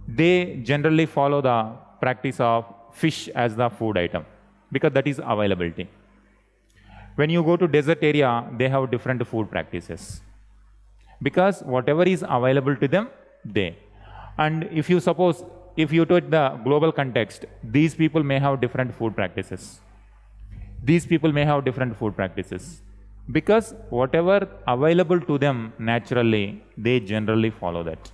they generally follow the practice of fish as the food item because that is availability. When you go to desert area, they have different food practices because whatever is available to them, they. And if you take the global context, these people may have different food practices. These people may have different food practices because whatever available to them naturally, they generally follow that.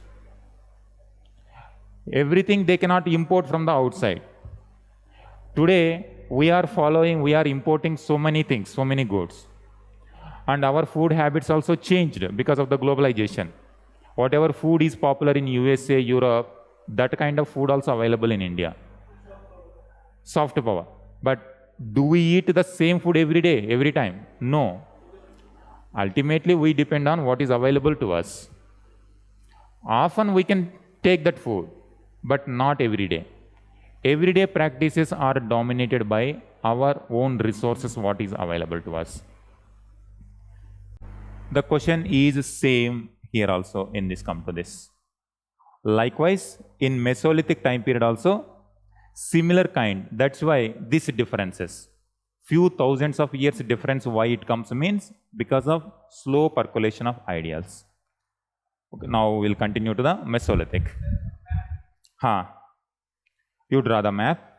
Everything they cannot import from the outside. Today, we are importing so many things, so many goods. And our food habits also changed because of the globalization. Whatever food is popular in USA, Europe, that kind of food also available in India. Soft power. But do we eat the same food every day, every time? No. Ultimately, we depend on what is available to us. Often we can take that food, but not every day. Everyday practices are dominated by our own resources, what is available to us. The question is same here also in this come to this. Likewise, in Mesolithic time period also, similar kind. That's why this differences. Few thousands of years difference why it comes means because of slow percolation of ideas. Okay, now we'll continue to the Mesolithic. You draw the map.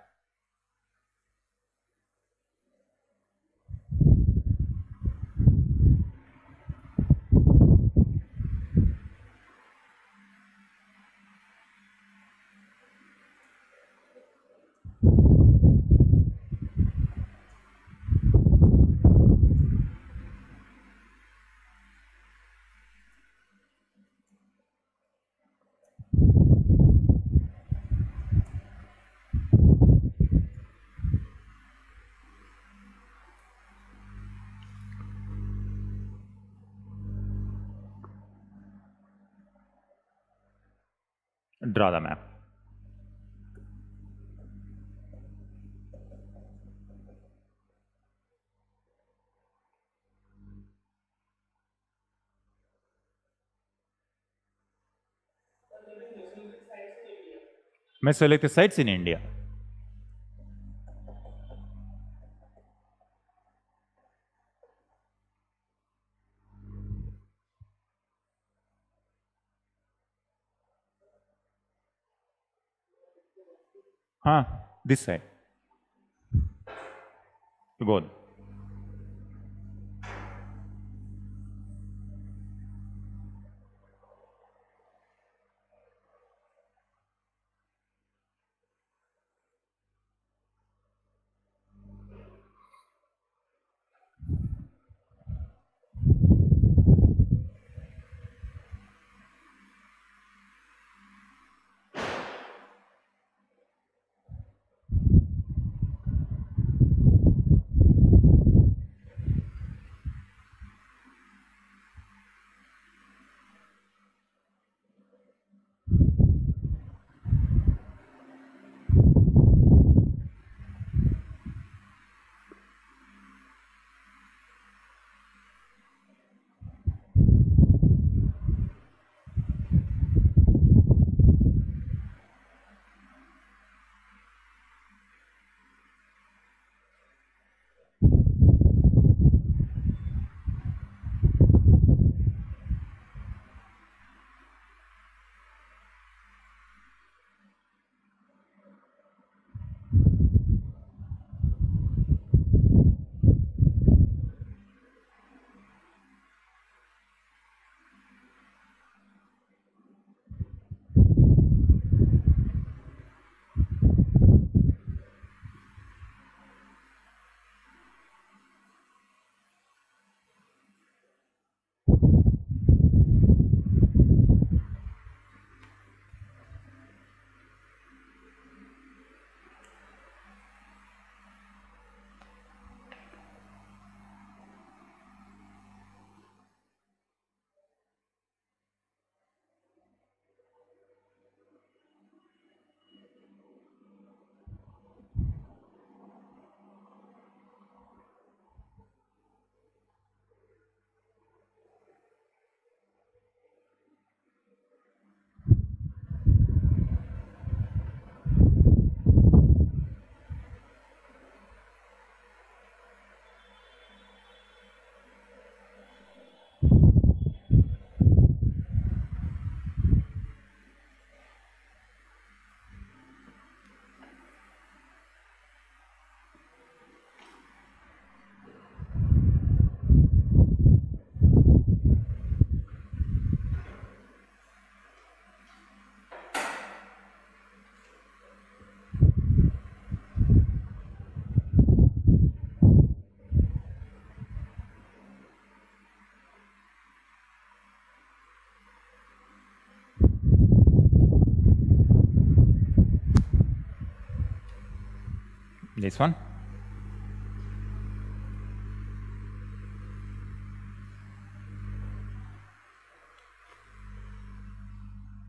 Draw the map. Mesolithic sites in India. This side. Go. This one.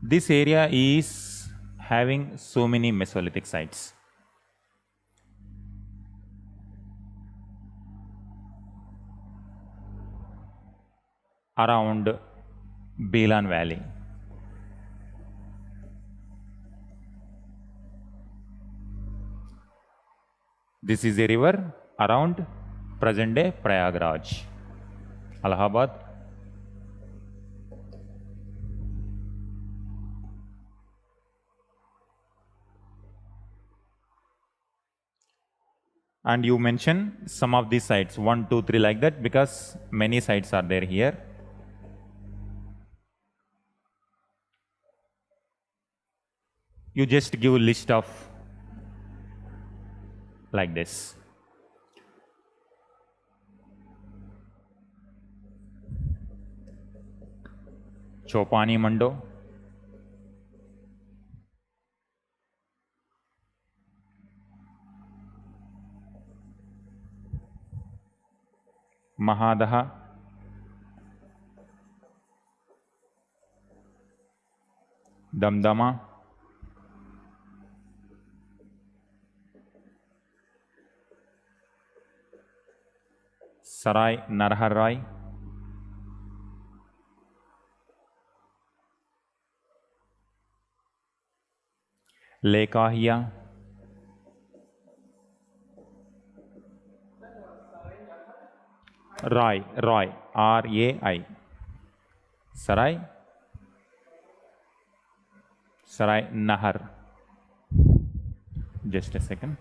This area is having so many Mesolithic sites. Around Belan Valley. This is a river around present day Prayagraj, Allahabad. And you mention some of these sites, 1, 2, 3 like that, because many sites are there here. You just give a list of like this. Chopani Mando, Mahadaha, Damdama, Sarai Narharai, Lekahia, Rai, R-A-I, Sarai, Sarai Nahar. Just a second.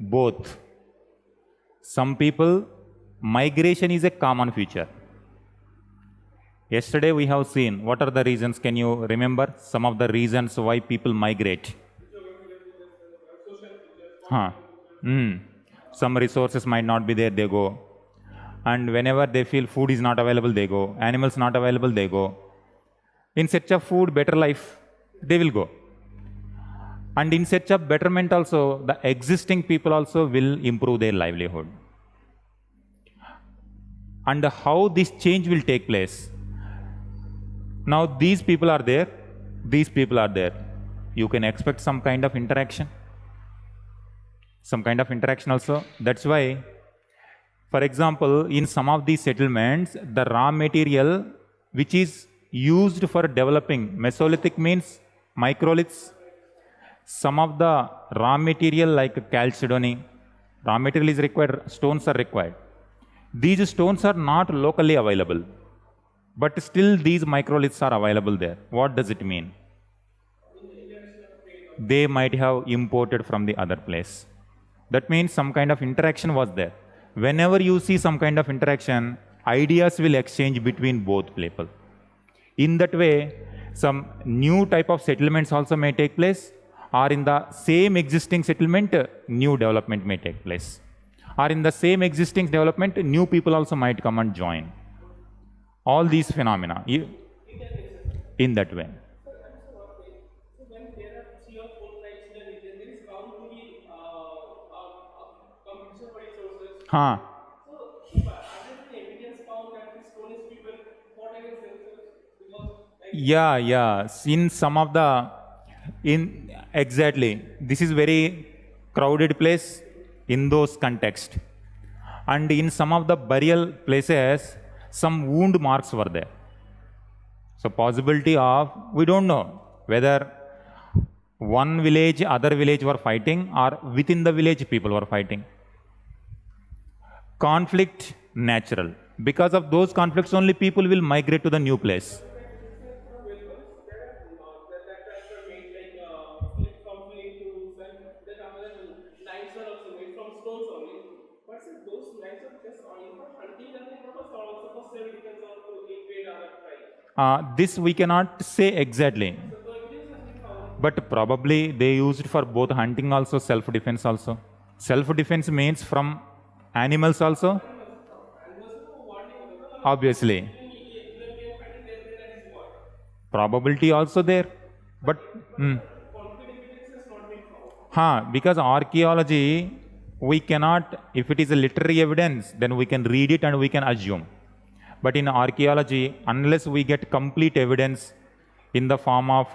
both. Some people, migration is a common feature. Yesterday we have seen what are the reasons. Can you remember some of the reasons why people migrate? Huh. Some resources might not be there, they go. And whenever they feel food is not available, they go. Animals not available, they go. In search of food, better life, they will go. And in search of betterment also, the existing people also will improve their livelihood. And how this change will take place? Now these people are there, these people are there. You can expect some kind of interaction. Some kind of interaction also. That's why, for example, in some of these settlements, the raw material which is used for developing, Mesolithic means microliths. Some of the raw material like chalcedony, raw material is required, stones are required. These stones are not locally available, but still these microliths are available there. What does it mean? They might have imported from the other place. That means some kind of interaction was there. Whenever you see some kind of interaction, ideas will exchange between both people. In that way, some new type of settlements also may take place, or in the same existing settlement, new development may take place. Or in the same existing development, new people also might come and join. All these phenomena, in that way. So when there are 3 or 4 tribes in a region, there is bound to be competition for resources. Huh. So are there any evidence found that the Stone Age people fought against themselves? Because Yeah. In some of the, exactly. This is very crowded place in those context. And in some of the burial places, some wound marks were there. So possibility of, we don't know whether one village, other village were fighting, or within the village people were fighting. Conflict, natural. Because of those conflicts only people will migrate to the new place. that tribes were made like from flint tools, and that other knives were also made from stones only. But since those knives are just only for hunting and the purpose, or also for self-defense or to invade other tribes. This we cannot say exactly. So the evidence has been found. But probably they used for both hunting also, self-defense also. Self-defense means from animals also. And those who wanted Obviously. even we are fighting there, then that is what. Probability also there. But, Concrete evidence has not been found. because archaeology, we cannot, if it is a literary evidence, then we can read it and we can assume. But in archaeology, unless we get complete evidence in the form of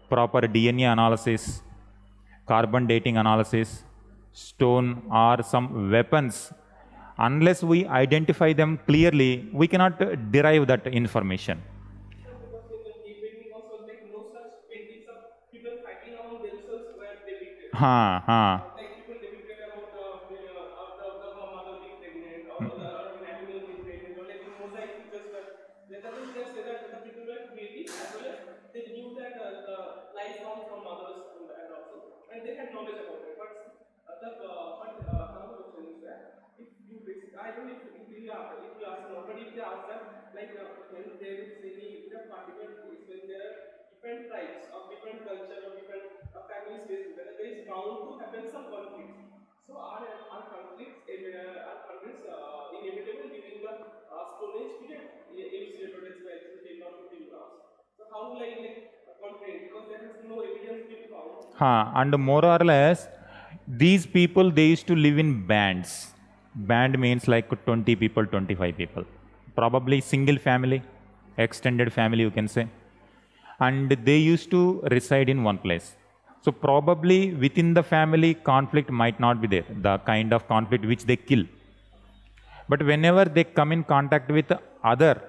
proper DNA analysis, carbon dating analysis, stone or some weapons, unless we identify them clearly, we cannot derive that information. Because in the cave painting also, like no such paintings of people fighting among themselves were depicted. Like people depicted about the mother being pregnant, or an animal being pregnant, or like mosaic pictures were. That is just say that the people were creative as well as they knew that the life comes from mothers and also, and they had knowledge about it. But another question is that if you basic, I don't know if you ask not, but if they ask that like when there is any in a particular place when there are different tribes of different culture or different families based together, there is bound to happen some conflicts. So are conflicts inevitable during the Stone Age period? Elucidated by 10 or 15 grams. So how like conflict, because there has no evidence been found. And more or less, these people, they used to live in bands. Band means like 20 people, 25 people. Probably single family, extended family you can say. And they used to reside in one place. So probably within the family, conflict might not be there, the kind of conflict which they kill. But whenever they come in contact with other,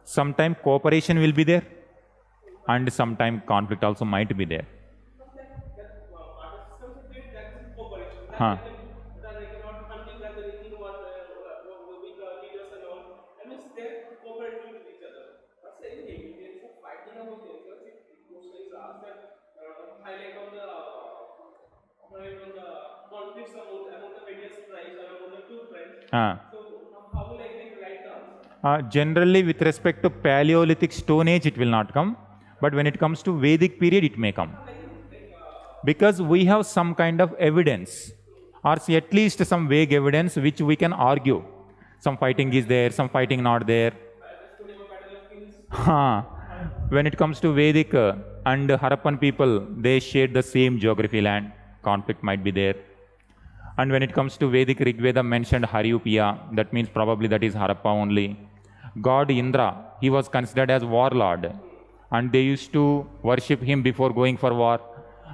sometime cooperation will be there, and sometime conflict also might be there. Huh. Highlight on the conflicts Ah. So how will I take the right terms? Generally, with respect to Paleolithic Stone Age, it will not come. But when it comes to Vedic period, it may come. Because we have some kind of evidence, or at least some vague evidence which we can argue. Some fighting is there, some fighting not there. When it comes to Vedic and Harappan people, they shared the same geography land. Conflict might be there. And when it comes to Vedic Rig Veda mentioned Haryupiya, that means probably that is Harappa only. God Indra, he was considered as warlord, and they used to worship him before going for war.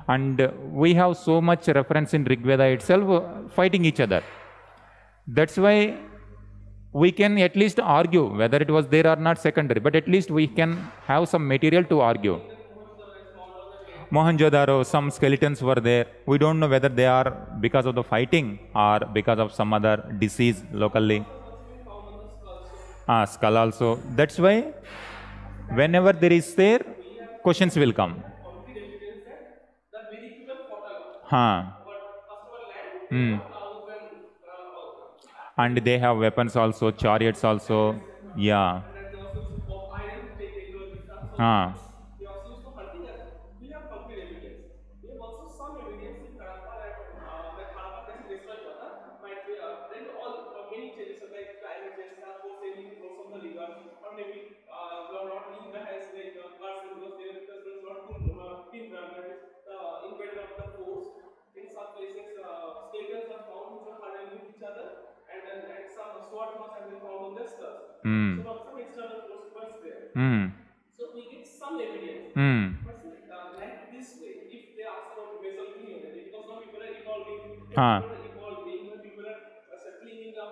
And we have so much reference in Rig Veda itself fighting each other. That's why we can at least argue whether it was there or not secondary, but at least we can have some material to argue. Mohenjo-daro, some skeletons were there. We don't know whether they are because of the fighting or because of some other disease locally. Skull also. That's why whenever there is there, questions will come. And they have weapons also, chariots also. Yeah. They also used to hunting as we have concrete evidence. We have also some evidence in Harappa that Harappa कैसे destroyed हुआ था. Might be then all many changes like climate change, for sailing because of the river, or maybe not Inca has like cars because there was not timber that is invented of the force. In some places, skeletons are found which are huddled with each other, and some sword must have been found on their studs. So not some external force was there. So we get some evidence. But like this way, if they ask about Mesoamerican, because now people are evolving, people are settling in a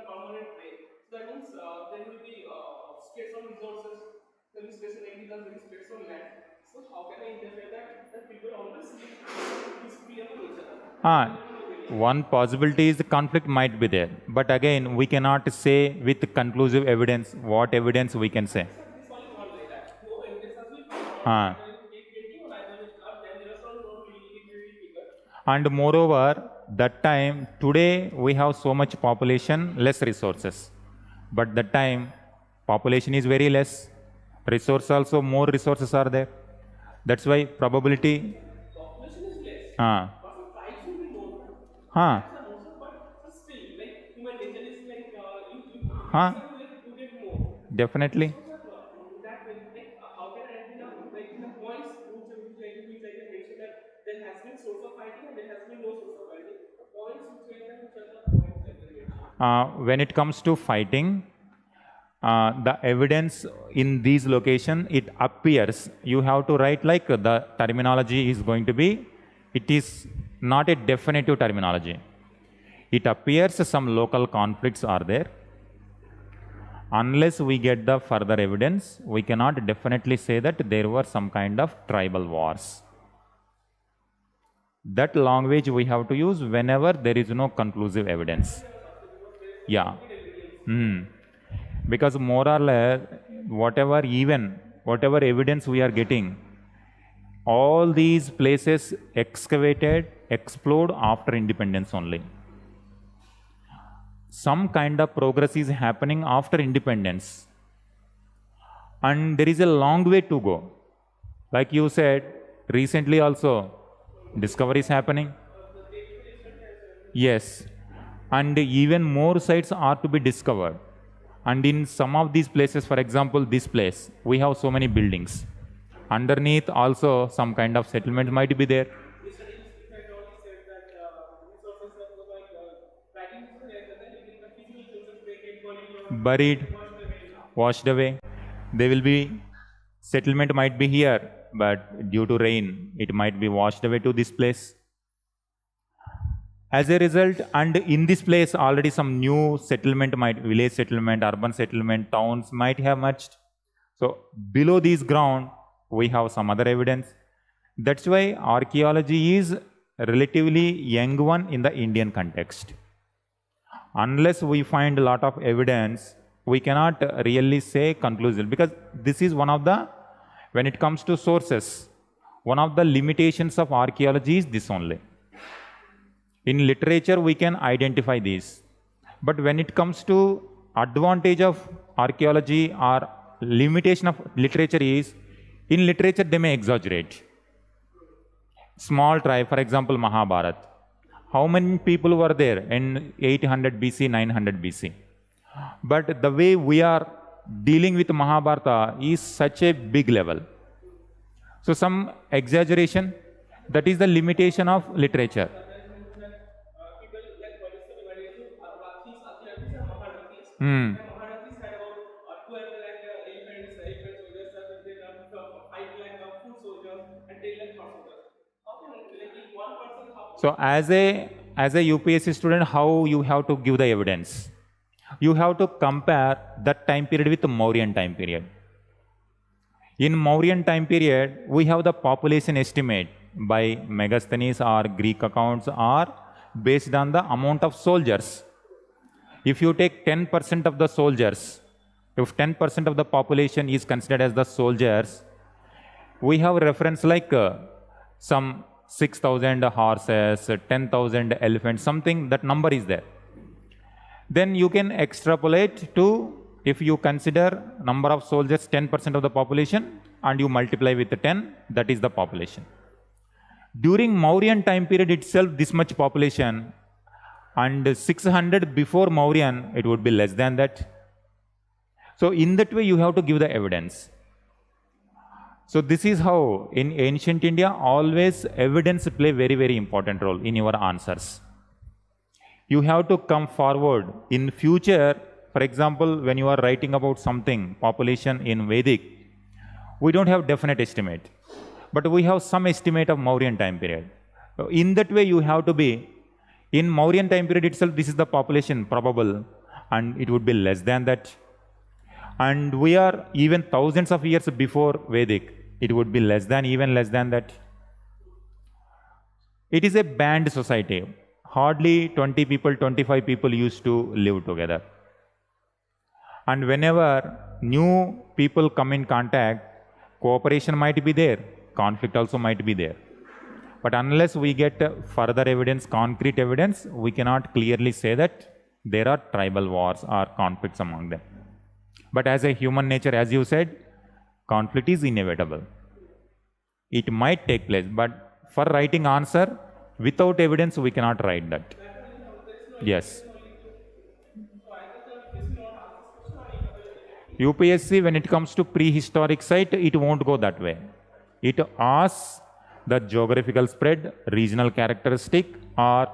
permanent way. So that means there will be stress on resources, there will be stress on agriculture, there will be stress on land. So how can I interpret that people always live history of nature? One possibility is the conflict might be there, but again we cannot say with conclusive evidence. What evidence we can say? And moreover, that time, today we have so much population, less resources. But that time, population is very less. Resource also, more resources are there. That's why probability. Population is less. But the price will be more. But still, like human nature is like you get more. Definitely. That way, like how can I like the points which I can mention that there has been source of fighting and there has been no source of fighting. The points which are the points I can mention. When it comes to fighting, the evidence in these locations, it appears, you have to write like the terminology is going to be, it is not a definitive terminology. It appears some local conflicts are there. Unless we get the further evidence, we cannot definitely say that there were some kind of tribal wars. That language we have to use whenever there is no conclusive evidence. Yeah. Because more or less, whatever evidence we are getting, all these places excavated, explored after independence only. Some kind of progress is happening after independence. And there is a long way to go. Like you said, recently also, discovery is happening. Yes. And even more sites are to be discovered. And in some of these places, for example, this place, we have so many buildings. Underneath also some kind of settlement might be there. Buried, washed away. There will be, settlement might be here, but due to rain, it might be washed away to this place. As a result, and in this place already some new settlement village settlement, urban settlement, towns might have merged. So below this ground, we have some other evidence. That's why archaeology is a relatively young one in the Indian context. Unless we find a lot of evidence, we cannot really say conclusive, because this is one of the, when it comes to sources, one of the limitations of archaeology is this only. In literature, we can identify these. But when it comes to advantage of archaeology or limitation of literature is, in literature they may exaggerate. Small tribe, for example, Mahabharata. How many people were there in 800 BC, 900 BC? But the way we are dealing with Mahabharata is such a big level. So some exaggeration, that is the limitation of literature. Hmm. So as a UPSC student, how you have to give the evidence? You have to compare that time period with the Mauryan time period. In Mauryan time period, we have the population estimate by Megasthenes or Greek accounts are based on the amount of soldiers. If you take 10% of the soldiers, if 10% of the population is considered as the soldiers, we have reference like some 6,000 horses, 10,000 elephants, something, that number is there. Then you can extrapolate to, if you consider number of soldiers 10% of the population and you multiply with 10, that is the population. During Mauryan time period itself, this much population, and 600 before Mauryan, it would be less than that. So in that way, you have to give the evidence. So this is how in ancient India, always evidence play very, very important role in your answers. You have to come forward in future. For example, when you are writing about something, population in Vedic, we don't have definite estimate, but we have some estimate of Mauryan time period. So in that way, you have to be, in Mauryan time period itself, this is the population probable, and it would be less than that. And we are even thousands of years before Vedic, it would be less than, even less than that. It is a band society. Hardly 20 people, 25 people used to live together. And whenever new people come in contact, cooperation might be there, conflict also might be there. But unless we get further evidence, concrete evidence, we cannot clearly say that there are tribal wars or conflicts among them. But as a human nature, as you said, conflict is inevitable. It might take place, but for writing answer, without evidence, we cannot write that. Yes. UPSC, when it comes to prehistoric site, it won't go that way. It asks the geographical spread, regional characteristic, or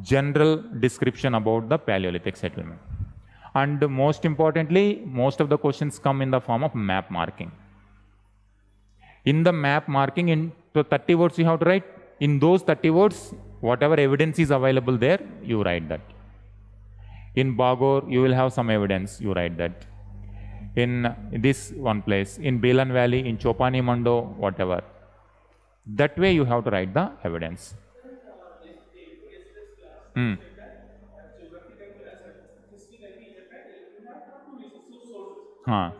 general description about the Paleolithic settlement. And most importantly, most of the questions come in the form of map marking. In the map marking, in the 30 words you have to write. In those 30 words, whatever evidence is available there, you write that. In Bagor, you will have some evidence, you write that. In this one place, in Belan Valley, in Chopani Mando, whatever. That way you have to write the evidence. Huh.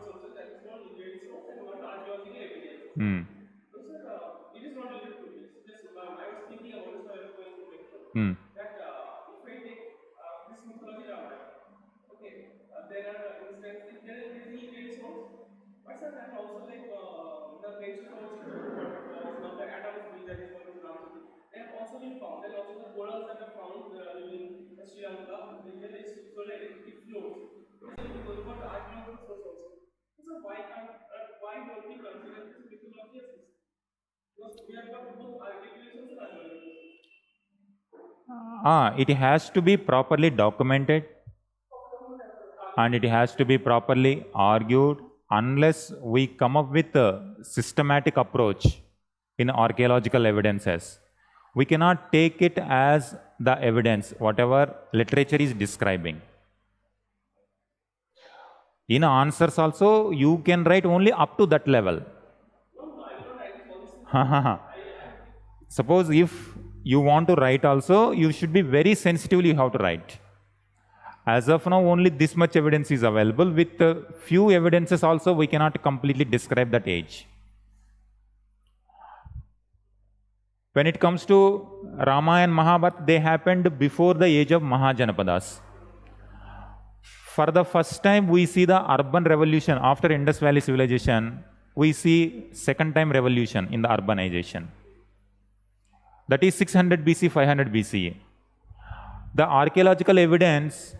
It has to be properly documented and it has to be properly argued. Unless we come up with a systematic approach in archaeological evidences, we cannot take it as the evidence, whatever literature is describing. In answers also, you can write only up to that level. Suppose if you want to write also, you should be very sensitively you have to write. As of now, only this much evidence is available. With few evidences also, we cannot completely describe that age. When it comes to Rama and Mahabharata, they happened before the age of Mahajanapadas. For the first time, we see the urban revolution after Indus Valley civilization. We see second time revolution in the urbanization. That is 600 BC, 500 BCE. The archaeological evidence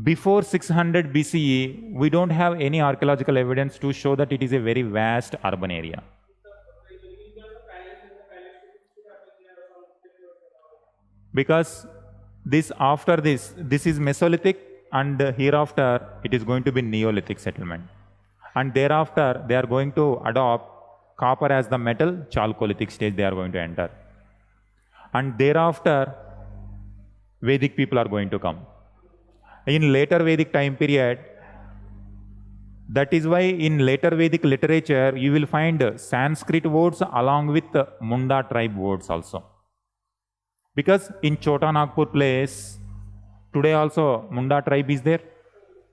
before 600 BCE, we don't have any archaeological evidence to show that it is a very vast urban area. Because this is Mesolithic, and hereafter it is going to be Neolithic settlement. And thereafter they are going to adopt copper as the metal, Chalcolithic stage they are going to enter. And thereafter Vedic people are going to come. In later Vedic time period, that is why in later Vedic literature you will find Sanskrit words along with Munda tribe words also. Because in Chota Nagpur place, today also Munda tribe is there.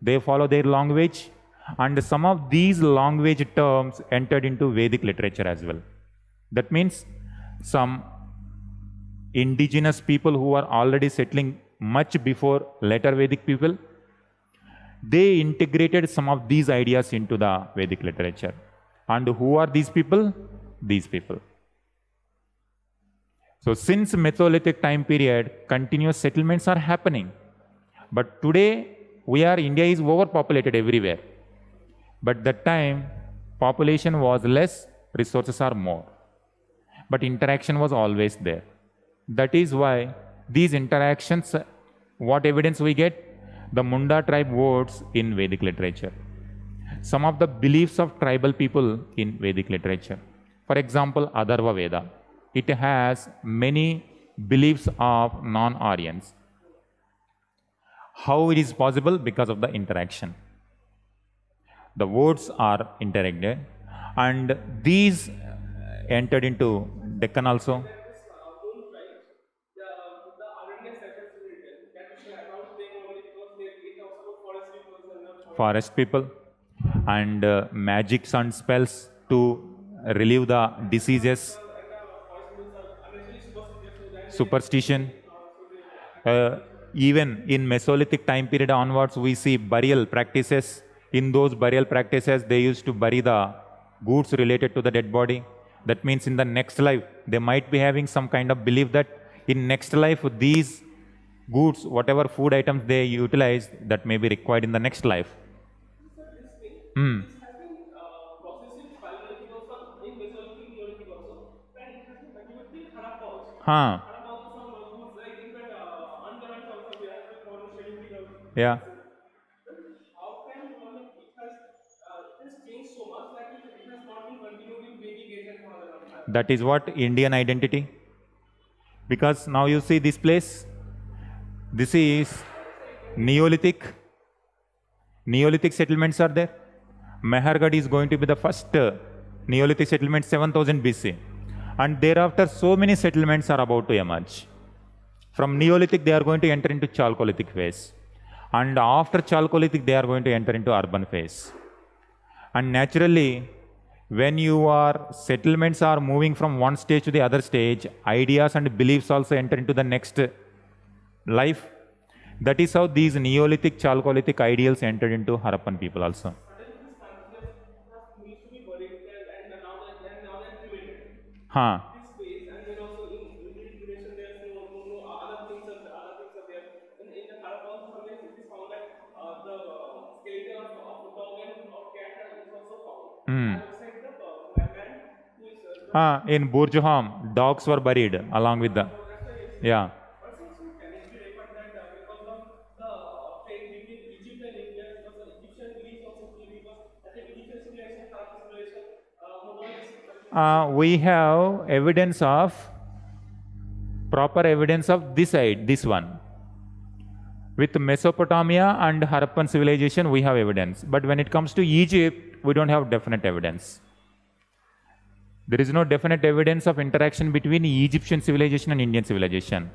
They follow their language, and some of these language terms entered into Vedic literature as well. That means some indigenous people who are already settling much before later Vedic people, they integrated some of these ideas into the Vedic literature. And who are these people? These people. So since Mesolithic time period, continuous settlements are happening. But today, India is overpopulated everywhere. But that time, population was less, resources are more. But interaction was always there. That is why these interactions, what evidence we get? The Munda tribe words in Vedic literature. Some of the beliefs of tribal people in Vedic literature. For example, Atharva Veda. It has many beliefs of non-Aryans. How it is possible? Because of the interaction. The words are interacted, and these entered into Deccan also. Forest people, and magics and spells to relieve the diseases. Superstition. Even in Mesolithic time period onwards, we see burial practices. In those burial practices, they used to bury the goods related to the dead body. That means in the next life, they might be having some kind of belief that in next life, these goods, whatever food items they utilize, that may be required in the next life. Huh. Yeah. How can it has changed so much that it has not been continued in Vedic age and for a long time? That is what Indian identity. Because now you see this place. This is Neolithic. Neolithic settlements are there. Mehergarh is going to be the first Neolithic settlement, 7000 BC. And thereafter, so many settlements are about to emerge. From Neolithic, they are going to enter into Chalcolithic phase. And after Chalcolithic, they are going to enter into urban phase. And naturally, when settlements are moving from one stage to the other stage, ideas and beliefs also enter into the next life. That is how these Neolithic, Chalcolithic ideals entered into Harappan people also. Huh. This phase, and then also in duration there's no other things are there. In the Harappa sometimes it is found that the skeleton of dog and of cat is also found. And outside the man who is In Burjaham, dogs were buried along with the. Yeah. But since you can it be referred that because of the trade between Egypt and India, because the Egyptian beliefs also because at the Egyptian civilization, Harappa civilization, we have evidence of, proper evidence of this side, this one. With Mesopotamia and Harappan civilization, we have evidence. But when it comes to Egypt, we don't have definite evidence. There is no definite evidence of interaction between Egyptian civilization and Indian civilization.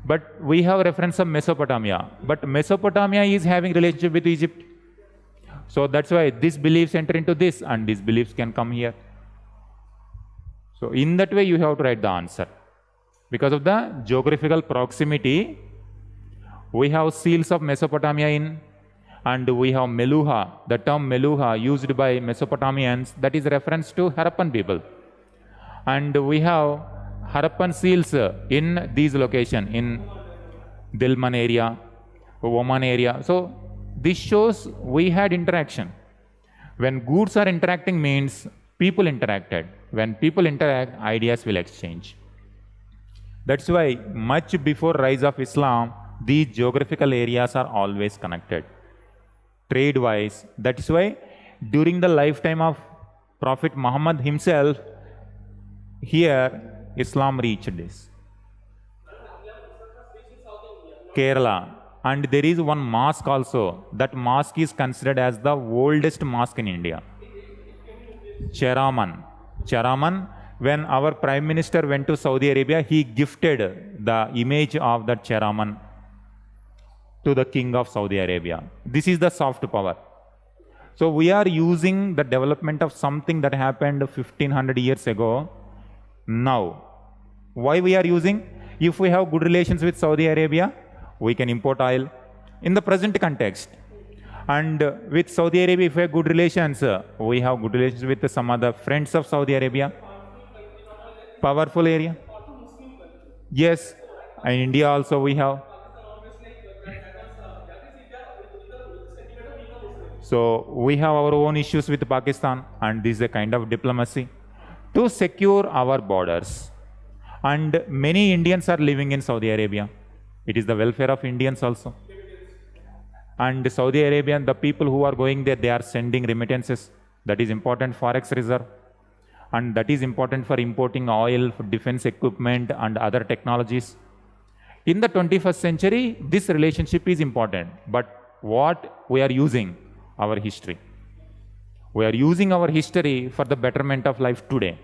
But we have reference of Mesopotamia. But Mesopotamia is having relationship with Egypt. So that's why these beliefs enter into this, and these beliefs can come here. So in that way, you have to write the answer. Because of the geographical proximity, we have seals of Mesopotamia in, and we have Meluha. The term Meluha used by Mesopotamians, that is reference to Harappan people. And we have Harappan seals in these locations, in Dilman area, Oman area. So this shows we had interaction. When goods are interacting means people interacted. When people interact, ideas will exchange. That's why much before rise of Islam, these geographical areas are always connected. Trade-wise, that's why during the lifetime of Prophet Muhammad himself, here Islam reached this. Kerala. And there is one mosque also. That mosque is considered as the oldest mosque in India. Cheraman. Cheraman, when our Prime Minister went to Saudi Arabia, he gifted the image of that Cheraman to the King of Saudi Arabia. This is the soft power. So we are using the development of something that happened 1500 years ago now. Why we are using? If we have good relations with Saudi Arabia, we can import oil in the present context. And with Saudi Arabia, if we have good relations, we have good relations with some other friends of Saudi Arabia. Powerful area. Yes. And India also we have. So we have our own issues with Pakistan, and this is a kind of diplomacy to secure our borders. And many Indians are living in Saudi Arabia. It is the welfare of Indians also. And Saudi Arabia, the people who are going there, they are sending remittances. That is important forex reserve. And that is important for importing oil, for defense equipment and other technologies. In the 21st century, this relationship is important. But what we are using? Our history. We are using our history for the betterment of life today.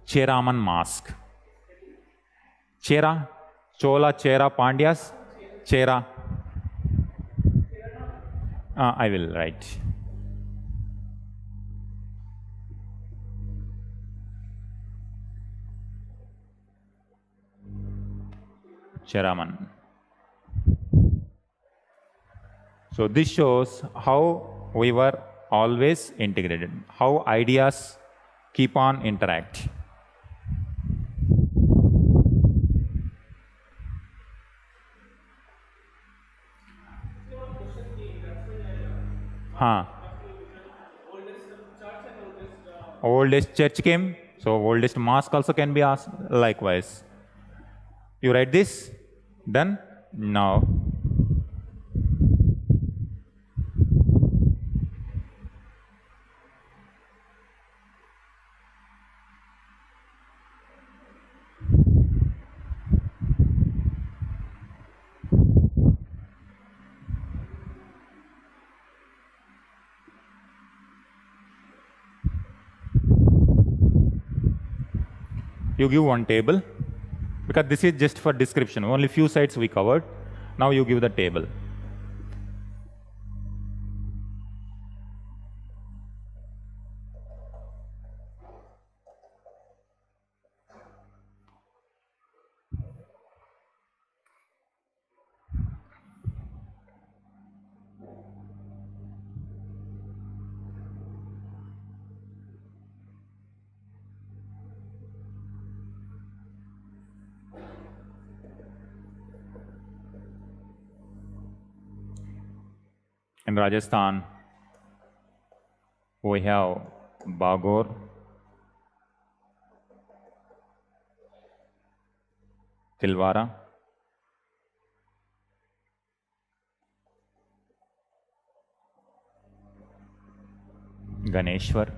Cheraman Mosque. Chera, Chola, Chera, Pandyas, Chera. I will write. Cheraman. So this shows how we were always integrated, how ideas keep on interact. Oldest church came, so oldest mosque also can be asked likewise. You write this, done? Now. You give one table, because this is just for description. Only few sites we covered. Now you give the table. In Rajasthan, we have Bagor, Tilwara, Ganeshwar,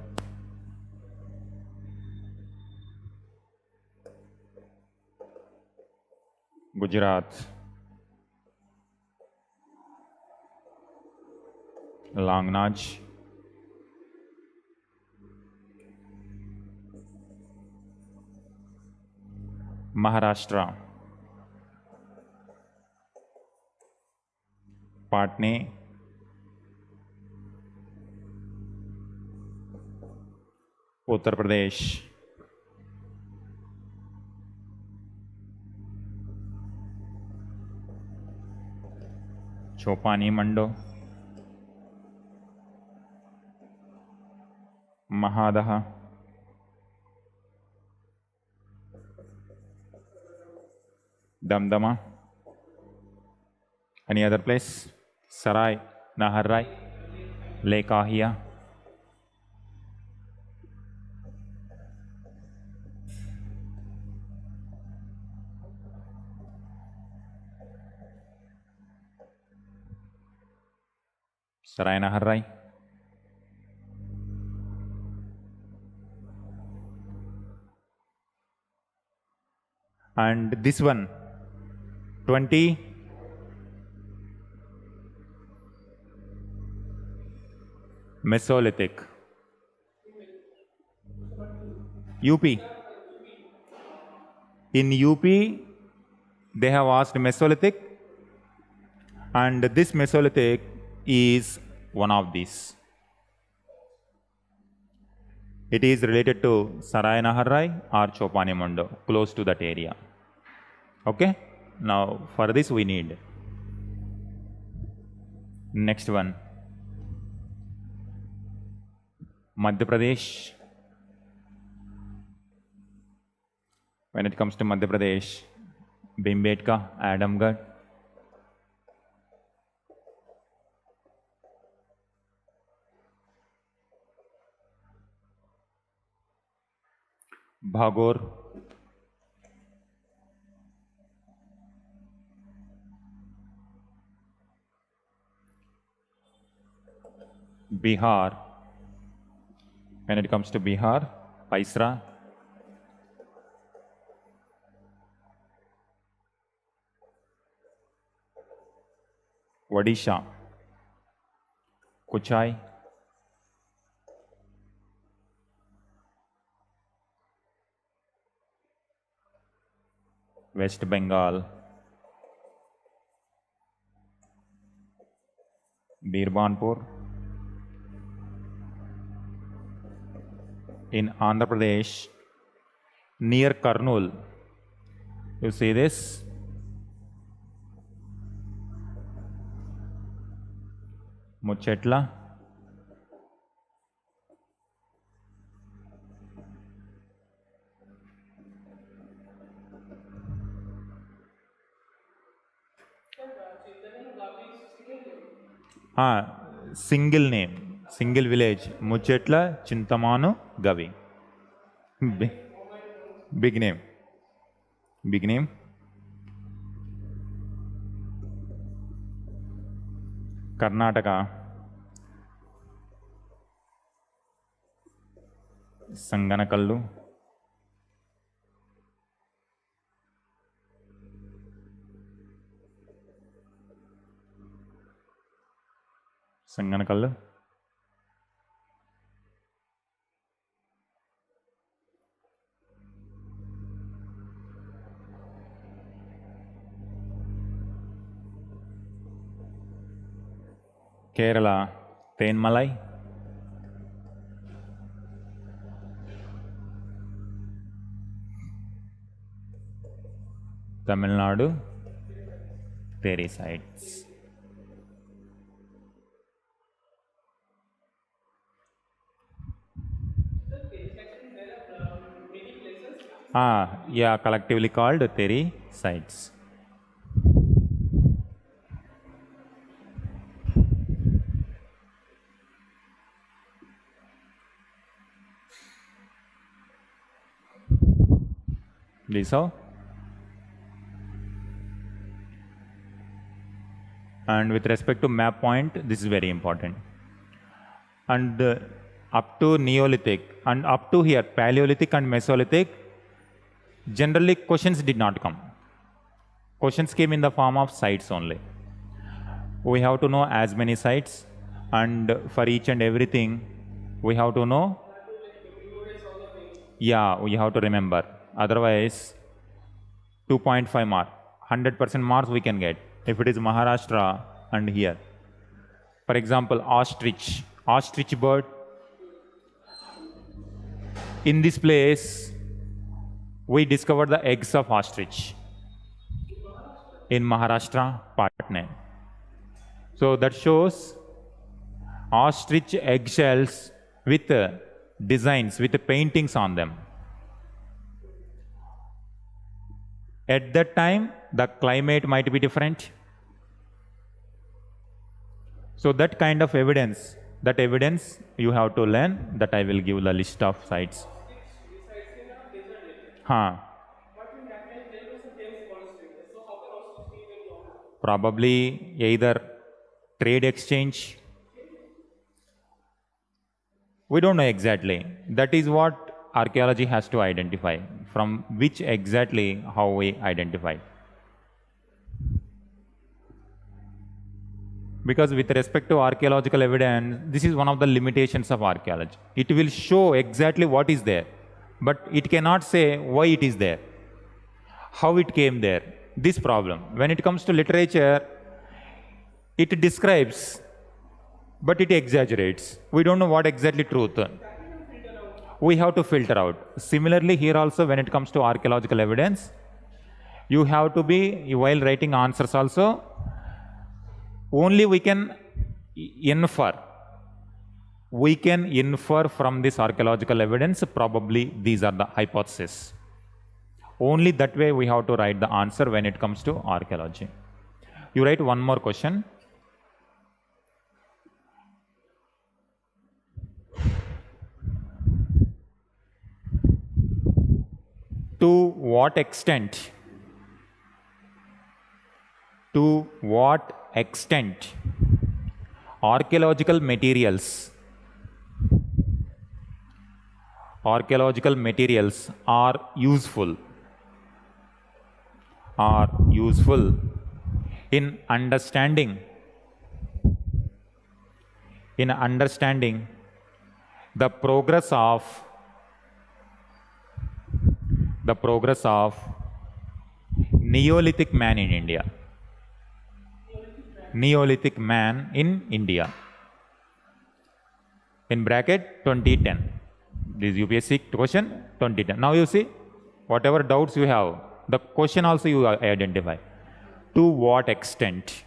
Gujarat, Langnaj, Maharashtra, Patne, Uttar Pradesh. Chopani Mando. Mahadaha. Damdama. Any other place? Sarai, Naharrai, Lake Ahia. Sarai, Naharrai. And this one, 20. Mesolithic. UP. In UP, they have asked Mesolithic, and this Mesolithic is one of these. It is related to Sarai Naharrai or Chopani Mando, close to that area. Okay? Now, for this we need. Next one. Madhya Pradesh. When it comes to Madhya Pradesh, Bhimbetka, Adamgarh. Bhagor. Bihar. When it comes to Bihar, Paisra. Odisha. Kuchai. West Bengal. Birbanpur. In Andhra Pradesh, near Kurnool. You see this? Muchetla. Single name, single village. Muchetla, Chintamanu, Gavi. Big name. Big name. Karnataka. Sanganakallu. Sanganakallu. Kerala, Tenmalai. Tamil Nadu, Teri sites. Yeah, collectively called Teri sites. This how? And with respect to map point, this is very important. And up to Neolithic and up to here, Paleolithic and Mesolithic, generally questions did not come. Questions came in the form of sites only. We have to know as many sites, and for each and everything, we have to know. Yeah, we have to remember. Otherwise, 2.5 mark, 100% marks we can get if it is Maharashtra and here. For example, ostrich bird. In this place, we discovered the eggs of ostrich in Maharashtra, Patna. So that shows ostrich eggshells with designs, with paintings on them. At that time, the climate might be different. So that kind of evidence, you have to learn, that I will give the list of sites. Probably either trade exchange. We don't know exactly. That is what archaeology has to identify. From which exactly how we identify. Because with respect to archaeological evidence, this is one of the limitations of archaeology. It will show exactly what is there, but it cannot say why it is there, how it came there. This problem. When it comes to literature, it describes, but it exaggerates. We don't know what exactly truth. We have to filter out. Similarly, here also, when it comes to archaeological evidence, you have to be, while writing answers also, only we can infer. We can infer from this archaeological evidence, probably these are the hypotheses. Only that way we have to write the answer when it comes to archaeology. You write one more question. To what extent archaeological materials are useful in understanding the progress of Neolithic man in India. Neolithic man in India. In bracket 2010. This UPSC question 2010. Now you see, whatever doubts you have, the question also you identify. To what extent?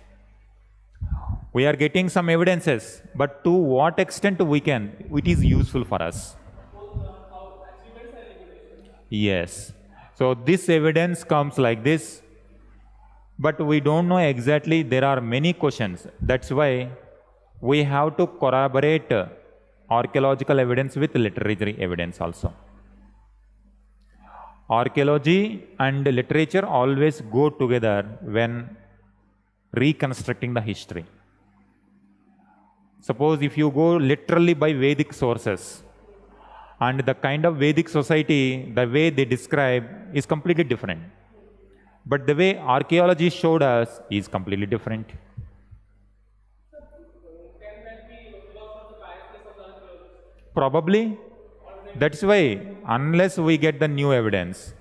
We are getting some evidences, but to what extent it is useful for us. Yes. So this evidence comes like this, but we don't know exactly. There are many questions. That's why we have to corroborate archaeological evidence with literary evidence also. Archaeology and literature always go together when reconstructing the history. Suppose if you go literally by Vedic sources, and the kind of Vedic society, the way they describe is completely different. But the way archaeology showed us is completely different. Probably. That's why, unless we get the new evidence.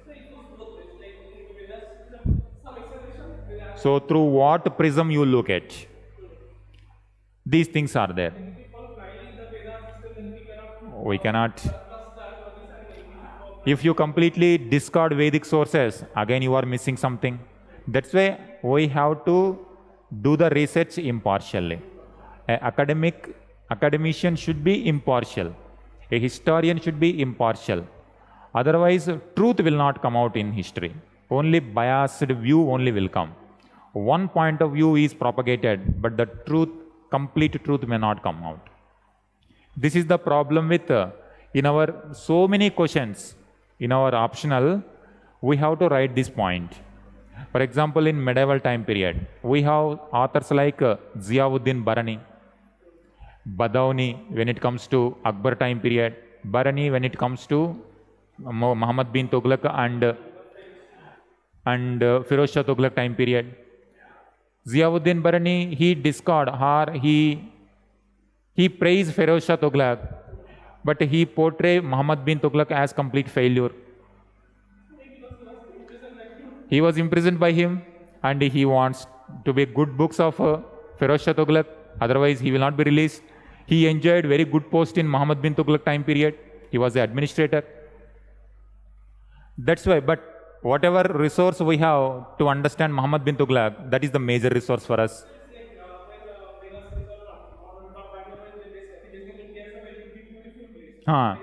So through what prism you look at? These things are there. We cannot. If you completely discard Vedic sources, again you are missing something. That's why we have to do the research impartially. An academician should be impartial. A historian should be impartial. Otherwise, truth will not come out in history. Only biased view only will come. One point of view is propagated, but the truth, complete truth may not come out. This is the problem with, in our so many questions, in our optional, we have to write this point. For example, in medieval time period, we have authors like Ziauddin Barani, Badauni when it comes to Akbar time period, Barani when it comes to Muhammad bin Tughlaq and Firoz Shah Tughlaq time period. Ziauddin Barani, he discard or he praised Firoz Shah Tughlaq, but he portrayed Muhammad bin Tughlaq as complete failure. He was imprisoned by him, and he wants to be good books of Firoz Shah Tughlaq, otherwise he will not be released. He enjoyed very good post in Muhammad bin Tughlaq time period. He was the administrator. That's why, but whatever resource we have to understand Muhammad bin Tughlaq, that is the major resource for us. Huh.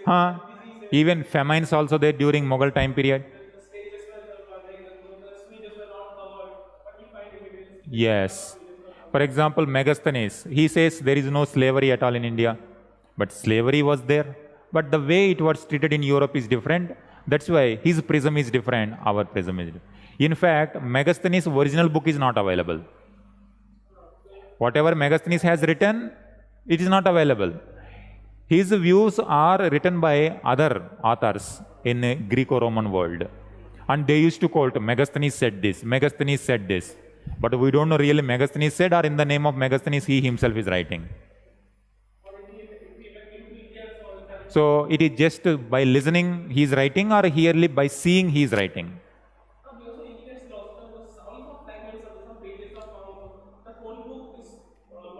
Huh. Even famines also there during Mughal time period. Yes. For example, Megasthenes, he says there is no slavery at all in India. But slavery was there. But the way it was treated in Europe is different. That's why his prism is different, our prism is different. In fact, Megasthenes' original book is not available. Whatever Megasthenes has written, it is not available. His views are written by other authors in Greco-Roman world. And they used to quote, Megasthenes said this, Megasthenes said this. But we don't know really Megasthenes said, or in the name of Megasthenes he himself is writing. So it is just by listening he is writing, or merely by seeing he is writing.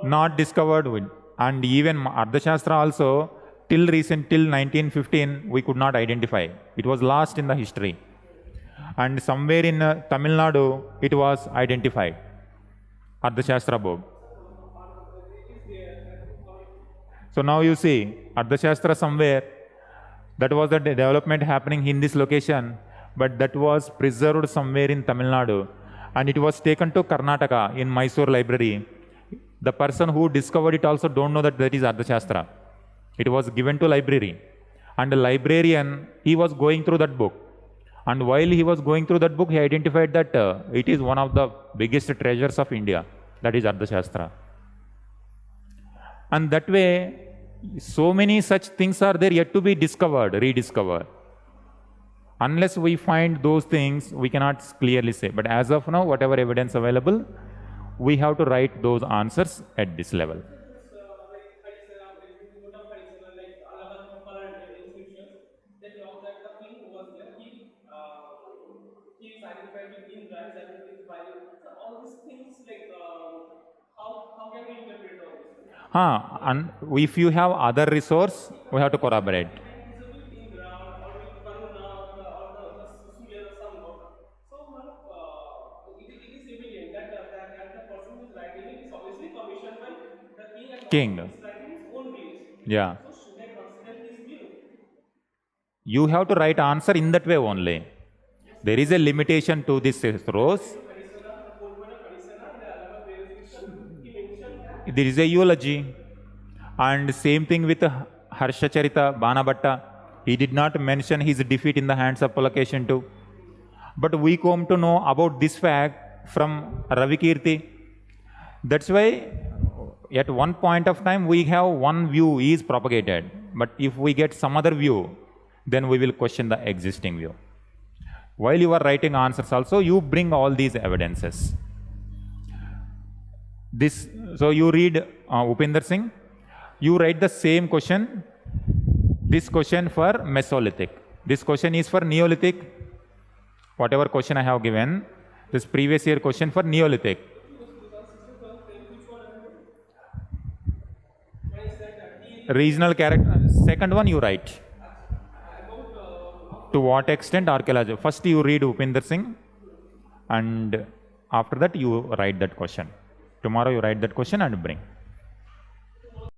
Not discovered with, and even Ardhashastra also till 1915 we could not identify. It was lost in the history. And somewhere in Tamil Nadu it was identified. Ardhashastra book. So now you see, Ardhashastra somewhere, that was the development happening in this location, but that was preserved somewhere in Tamil Nadu. And it was taken to Karnataka in Mysore library. The person who discovered it also don't know that that is Ardhashastra. It was given to library. And the librarian, he was going through that book. And while he was going through that book, he identified that it is one of the biggest treasures of India. That is Ardhashastra. And that way, so many such things are there yet to be discovered, rediscovered. Unless we find those things, we cannot clearly say. But as of now, whatever evidence available, we have to write those answers at this level. And if you have other resource, we have to corroborate. King. Yeah. You have to write answer in that way only. There is a limitation to this rows. There is a eulogy. And same thing with Harshacharita, Banabhatta. He did not mention his defeat in the hands of Pulakeshin too. But we come to know about this fact from Ravikirti. That's why at one point of time we have one view is propagated. But if we get some other view, then we will question the existing view. While you are writing answers also, you bring all these evidences. So you read Upinder Singh, you write the same question, this question for Mesolithic. This question is for Neolithic. Whatever question I have given, this previous year question for Neolithic. Regional character, second one you write. To what extent archaeology? First you read Upinder Singh, and after that you write that question. Tomorrow you write that question and bring.